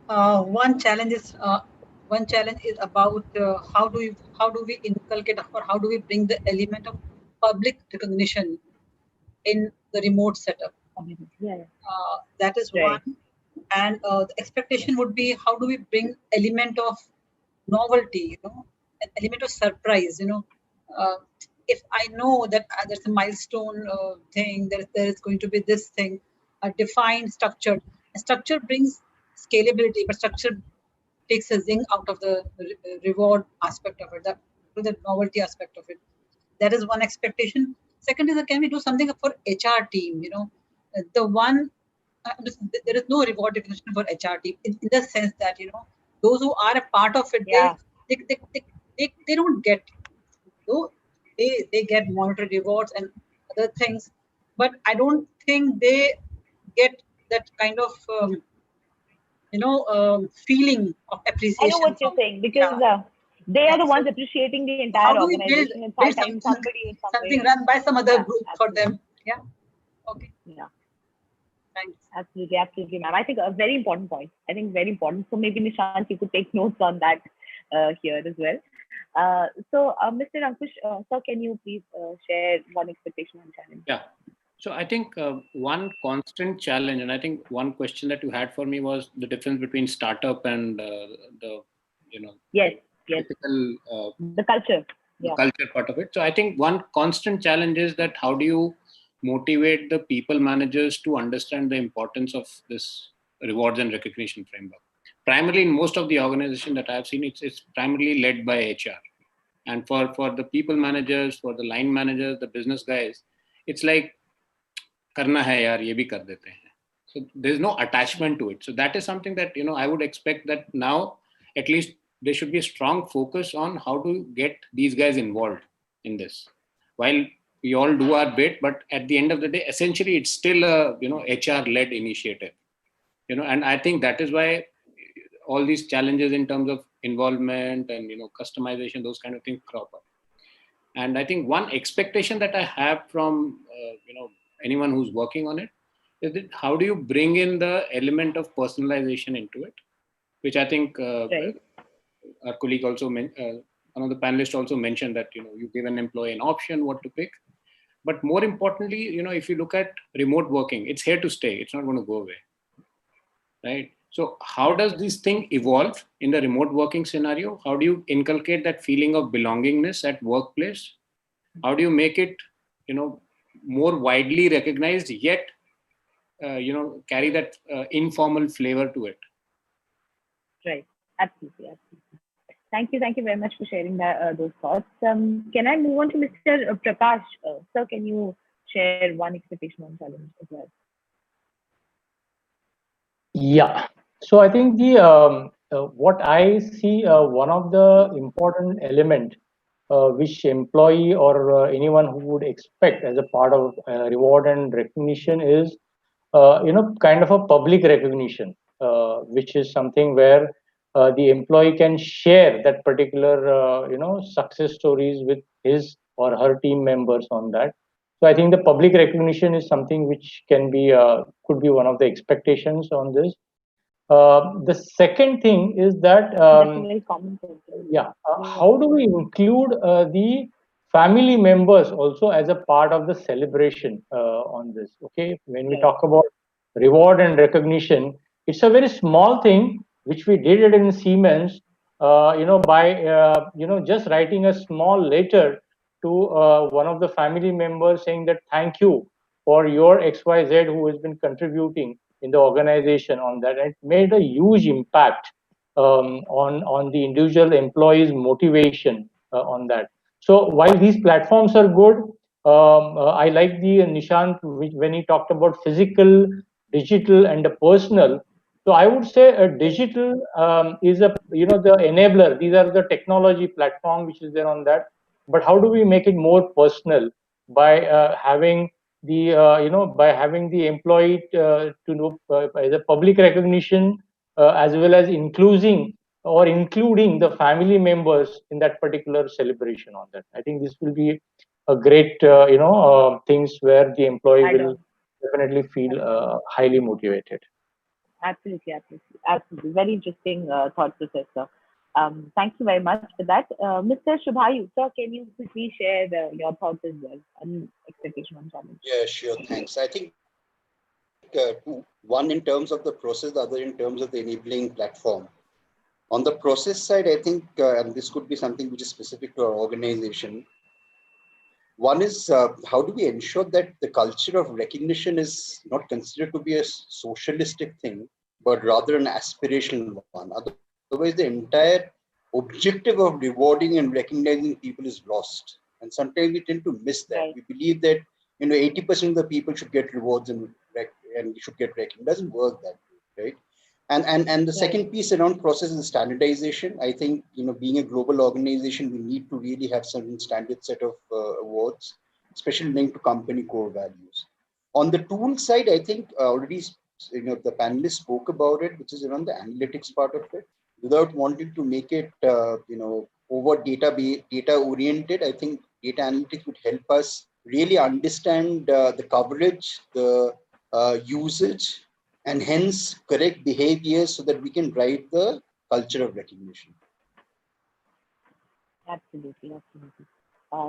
one challenge is about how do we inculcate, or how do we bring the element of public recognition in the remote setup. Yeah. That is Right. one. And the expectation would be, how do we bring element of novelty, an element of surprise. Uh, if I know that there's a milestone thing, there is going to be this thing, a defined structure. A structure brings scalability, but structure takes a zing out of the reward aspect of it, the novelty aspect of it. That is one expectation. Second is, can we do something for HR team? The one there is no reward definition for HR team in the sense that those who are a part of it, Yeah. they don't get, though they get monetary rewards and other things, but I don't think they get that kind of feeling of I know appreciation what you're from. saying because Yeah. they are Yeah. the So ones appreciating the how entire do we build organization. It's high build time something somebody in some something way. run by some other Yeah, group for absolutely. them? Yeah. Okay. Yeah, Thanks. absolutely, ma'am. I think a very important point. I think very important. So maybe Nishant, you could take notes on that here as well. Mr. Ankush, sir, can you please share one expectation and challenge? Yeah. So I think one constant challenge, and I think one question that you had for me was the difference between startup and the, Yes. typical The culture. the Yeah. culture part of it. So I think one constant challenge is that how do you motivate the people managers to understand the importance of this rewards and recognition framework? Primarily, in most of the organization that I've seen, it's primarily led by HR. And for the people managers, for the line managers, the business guys, it's like करना है यार ये भी कर देते हैं. So there's no attachment to it. So that is something that I would expect that now at least there should be a strong focus on how to get these guys involved in this. While we all do our bit, but at the end of the day, essentially it's still a HR-led initiative. And I think that is why all these challenges in terms of involvement and customization, those kind of things crop up. And I think one expectation that I have from anyone who's working on it is that how do you bring in the element of personalization into it, which I think Right. our colleague also one of the panelists also mentioned that you give an employee an option what to pick. But more importantly, if you look at remote working, it's here to stay. It's not going to go away, right? So how does this thing evolve in the remote working scenario? How do you inculcate that feeling of belongingness at workplace? How do you make it more widely recognized, yet carry that informal flavor to it? Right. Absolutely. Thank you very much for sharing those thoughts. Can I move on to Mr. Prakash? Sir, can you share one expectation on challenge as well? Yeah. So I think the what I see one of the important element which employee or anyone who would expect as a part of reward and recognition is kind of a public recognition, which is something where the employee can share that particular success stories with his or her team members on that. So I think the public recognition is something which can be could be one of the expectations on this. The second thing is that That's a very common question. how do we include the family members also as a part of the celebration on this. Okay, when we talk about reward and recognition, it's a very small thing which we did it in Siemens. By just writing a small letter to one of the family members saying that thank you for your XYZ who has been contributing in the organization on that. And it made a huge impact on the individual employees' motivation on that. So while these platforms are good, I like the Nishant when he talked about physical, digital, and the personal. So I would say a digital is the enabler. These are the technology platform which is there on that. But how do we make it more personal by having the employee to know as a public recognition as well as including the family members in that particular celebration on that. I think this will be a great things where the employee will definitely feel highly motivated. Absolutely. Very interesting thought process, sir. Thank you very much for that. Mr. Shubhayu, sir, can you quickly share your thoughts as well on expectation on challenge? Yeah, sure. Thanks. I think one in terms of the process, the other in terms of the enabling platform. On the process side, I think, and this could be something which is specific to our organization. One is how do we ensure that the culture of recognition is not considered to be a socialistic thing, but rather an aspirational one. Otherwise, the entire objective of rewarding and recognizing people is lost. And sometimes we tend to miss that. We believe that 80% of the people should get rewards and should get recognized. It doesn't work that way, right? And the second piece around process is standardization. I think being a global organization, we need to really have certain standard set of awards, especially linked to company core values. On the tool side, I think already the panelists spoke about it, which is around the analytics part of it. Without wanting to make it over data oriented, I think data analytics would help us really understand the coverage, the usage, and hence correct behaviors so that we can drive the culture of recognition. Absolutely.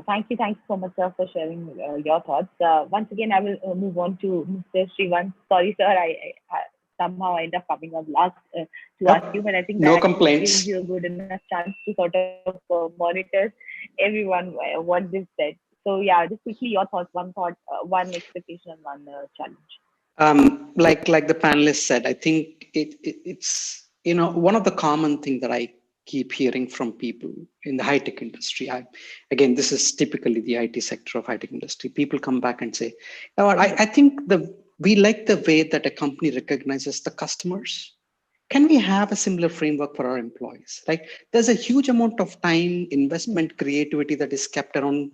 Thank you so much, sir, for sharing your thoughts. Once again, I will move on to Mr. Srivan. Sorry, sir, I somehow end up coming up last to ask you, but I think no that complaints. gives you a good enough chance to sort of monitor everyone what this said. So yeah, just quickly your thoughts. One expectation and one challenge. Like the panelist said, I think it's one of the common thing that I keep hearing from people in the high-tech industry. Again, this is typically the IT sector of high-tech industry. People come back and say, I think we like the way that a company recognizes the customers. Can we have a similar framework for our employees? Like there's a huge amount of time, investment, creativity that is kept around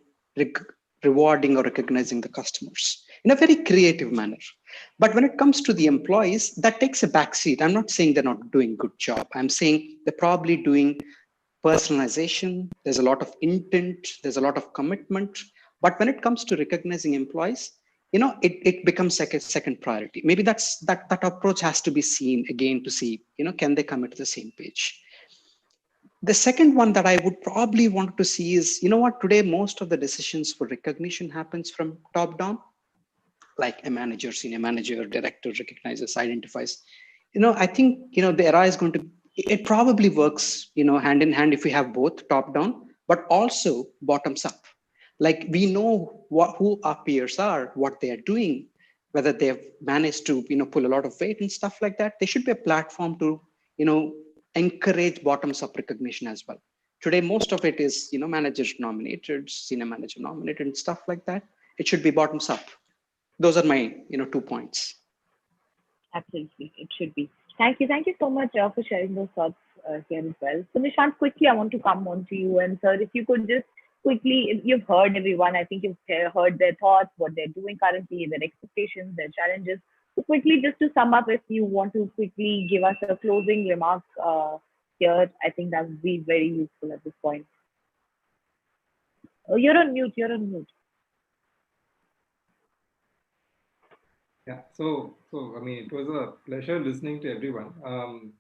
rewarding or recognizing the customers in a very creative manner. But when it comes to the employees, that takes a backseat. I'm not saying they're not doing a good job. I'm saying they're probably doing personalization. There's a lot of intent. There's a lot of commitment. But when it comes to recognizing employees, it becomes like a second priority. Maybe that approach has to be seen again to see, can they come to the same page? The second one that I would probably want to see is, today most of the decisions for recognition happens from top down, like a manager, senior manager, director recognizes, identifies. I think, the era is going to, it probably works, hand in hand if we have both top down, but also bottoms up. Like we know who our peers are, what they are doing, whether they have managed to, pull a lot of weight and stuff like that. There should be a platform to, encourage bottoms up recognition as well. Today, most of it is, managers nominated, senior manager nominated and stuff like that. It should be bottoms up. Those are my, 2 points. Absolutely, it should be. Thank you so much for sharing those thoughts here as well. So Nishant, quickly, I want to come on to you. And sir, if you could just quickly, you've heard everyone, I think you've heard their thoughts, what they're doing currently, their expectations, their challenges. So quickly, just to sum up, if you want to quickly give us a closing remark here, I think that would be very useful at this point. Oh, you're on mute. Yeah, so I mean, it was a pleasure listening to everyone.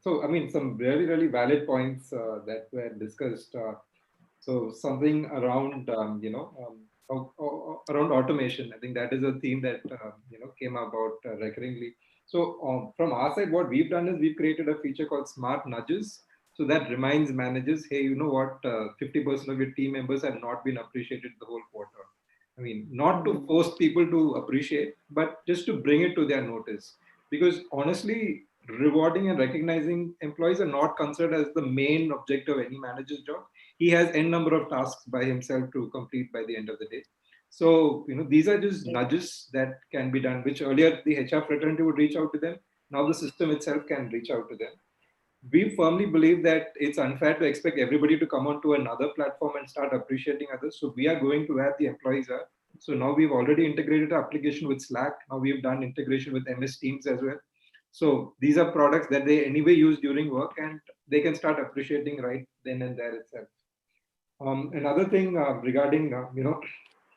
So I mean, some really valid points that were discussed. So something around, around automation. I think that is a theme that, came about recurringly. So from our side, what we've done is we've created a feature called Smart Nudges. So that reminds managers, hey, you know what, 50% of your team members have not been appreciated the whole quarter. I mean, not to force people to appreciate, but just to bring it to their notice. Because honestly, rewarding and recognizing employees are not considered as the main objective of any manager's job. He has n number of tasks by himself to complete by the end of the day. So, these are just nudges that can be done, which earlier the HR fraternity would reach out to them. Now the system itself can reach out to them. We firmly believe that it's unfair to expect everybody to come onto another platform and start appreciating others. So we are going to where the employees are. So now we've already integrated our application with Slack. Now we've done integration with MS Teams as well. So these are products that they anyway use during work, and they can start appreciating right then and there itself. Another thing regarding,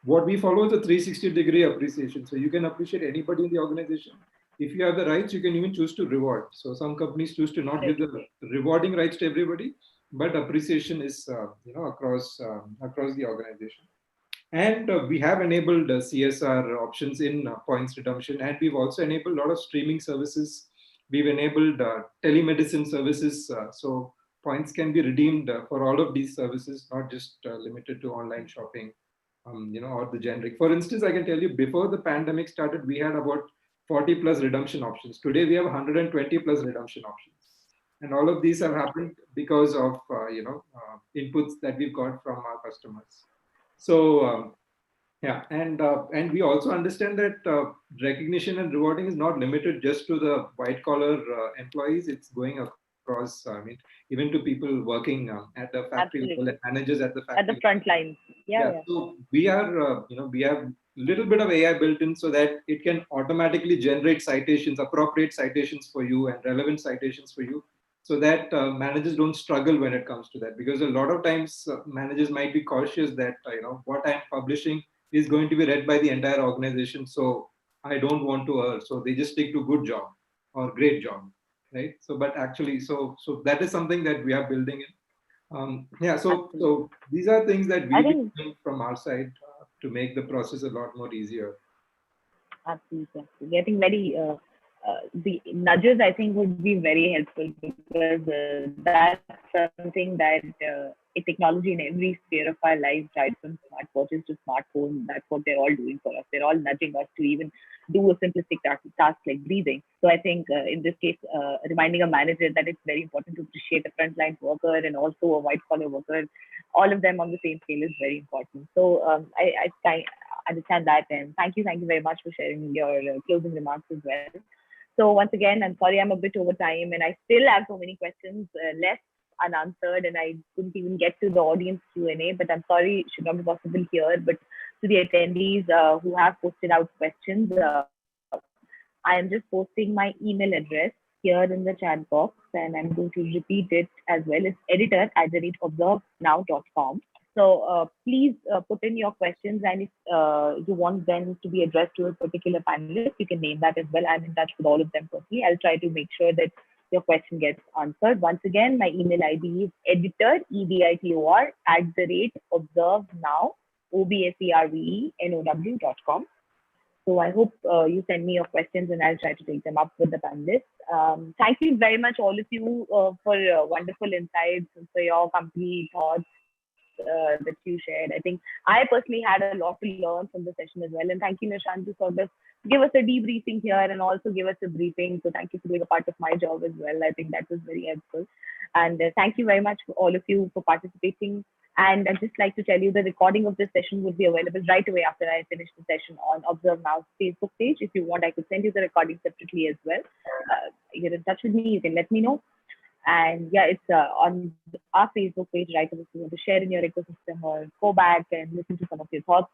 what we follow is a 360-degree appreciation. So you can appreciate anybody in the organization. If you have the rights, you can even choose to reward. So some companies choose to not give the rewarding rights to everybody, but appreciation is, across the organization. And we have enabled CSR options in points redemption, and we've also enabled a lot of streaming services. We've enabled telemedicine services, so points can be redeemed for all of these services, not just limited to online shopping, or the generic. For instance, I can tell you, before the pandemic started, we had about 40 plus redemption options. Today, we have 120 plus redemption options. And all of these have happened because of, inputs that we've got from our customers. So, and we also understand that recognition and rewarding is not limited just to the white collar employees. It's going across, even to people working at the factory level, and managers at the factory. At the front lines. Yeah. So we are, we have a little bit of AI built in so that it can automatically generate citations, appropriate citations for you and relevant citations for you, so that managers don't struggle when it comes to that. Because a lot of times managers might be cautious that, what I'm publishing is going to be read by the entire organization. So I don't want to err. So they just stick to good job or great job, right? So, but actually, so that is something that we are building in. So these are things that we've been doing from our side to make the process a lot more easier. Absolutely. Getting very, the nudges, I think, would be very helpful, because that's something that technology in every sphere of our lives, right from smartwatches to smartphones, that's what they're all doing for us. They're all nudging us to even do a simplistic task like breathing. So I think in this case, reminding a manager that it's very important to appreciate a frontline worker and also a white collar worker, all of them on the same scale, is very important. So I understand that, and thank you very much for sharing your closing remarks as well. So once again, I'm sorry I'm a bit over time, and I still have so many questions left unanswered, and I couldn't even get to the audience Q&A, but I'm sorry it should not be possible here. But to the attendees who have posted out questions, I am just posting my email address here in the chat box, and I'm going to repeat it as well. It's editor@observenow.com. So please put in your questions, and if you want them to be addressed to a particular panelist, you can name that as well. I'm in touch with all of them personally. I'll try to make sure that your question gets answered. Once again, my email ID is editor, editor, @observenow, observenow.com. So I hope you send me your questions, and I'll try to take them up with the panelists. Thank you very much, all of you, for wonderful insights and for your complete thoughts that you shared. I think I personally had a lot to learn from the session as well. And thank you, Nishant, to sort of give us a debriefing here and also give us a briefing. So thank you for being a part of my job as well. I think that was very helpful. And thank you very much for all of you for participating. And I'd just like to tell you the recording of this session would be available right away after I finish the session on Observe Now's Facebook page. If you want, I could send you the recording separately as well. Get in touch with me, you can let me know. And yeah, it's on our Facebook page, right? If you want to share in your ecosystem or go back and listen to some of your thoughts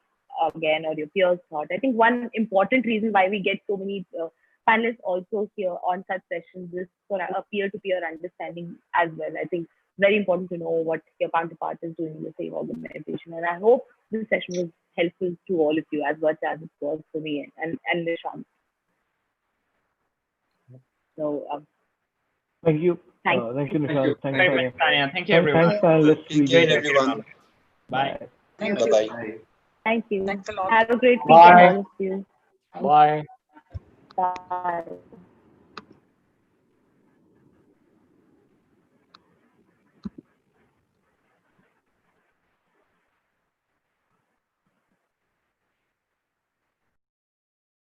again, or your peers' thoughts. I think one important reason why we get so many panelists also here on such sessions is for a peer-to-peer understanding as well. I think very important to know what your counterpart is doing in the same organization. And I hope this session was helpful to all of you as much as it was for me and Nishant. So thank you. Thank you, Nishant. Thank you very much, Tanya. Thank you, everyone. Thanks, panelists. Take care, everyone. Bye. Thank you. Bye-bye. Thank you. Thanks a lot. Have a great Bye. weekend, all of you. Bye. Bye.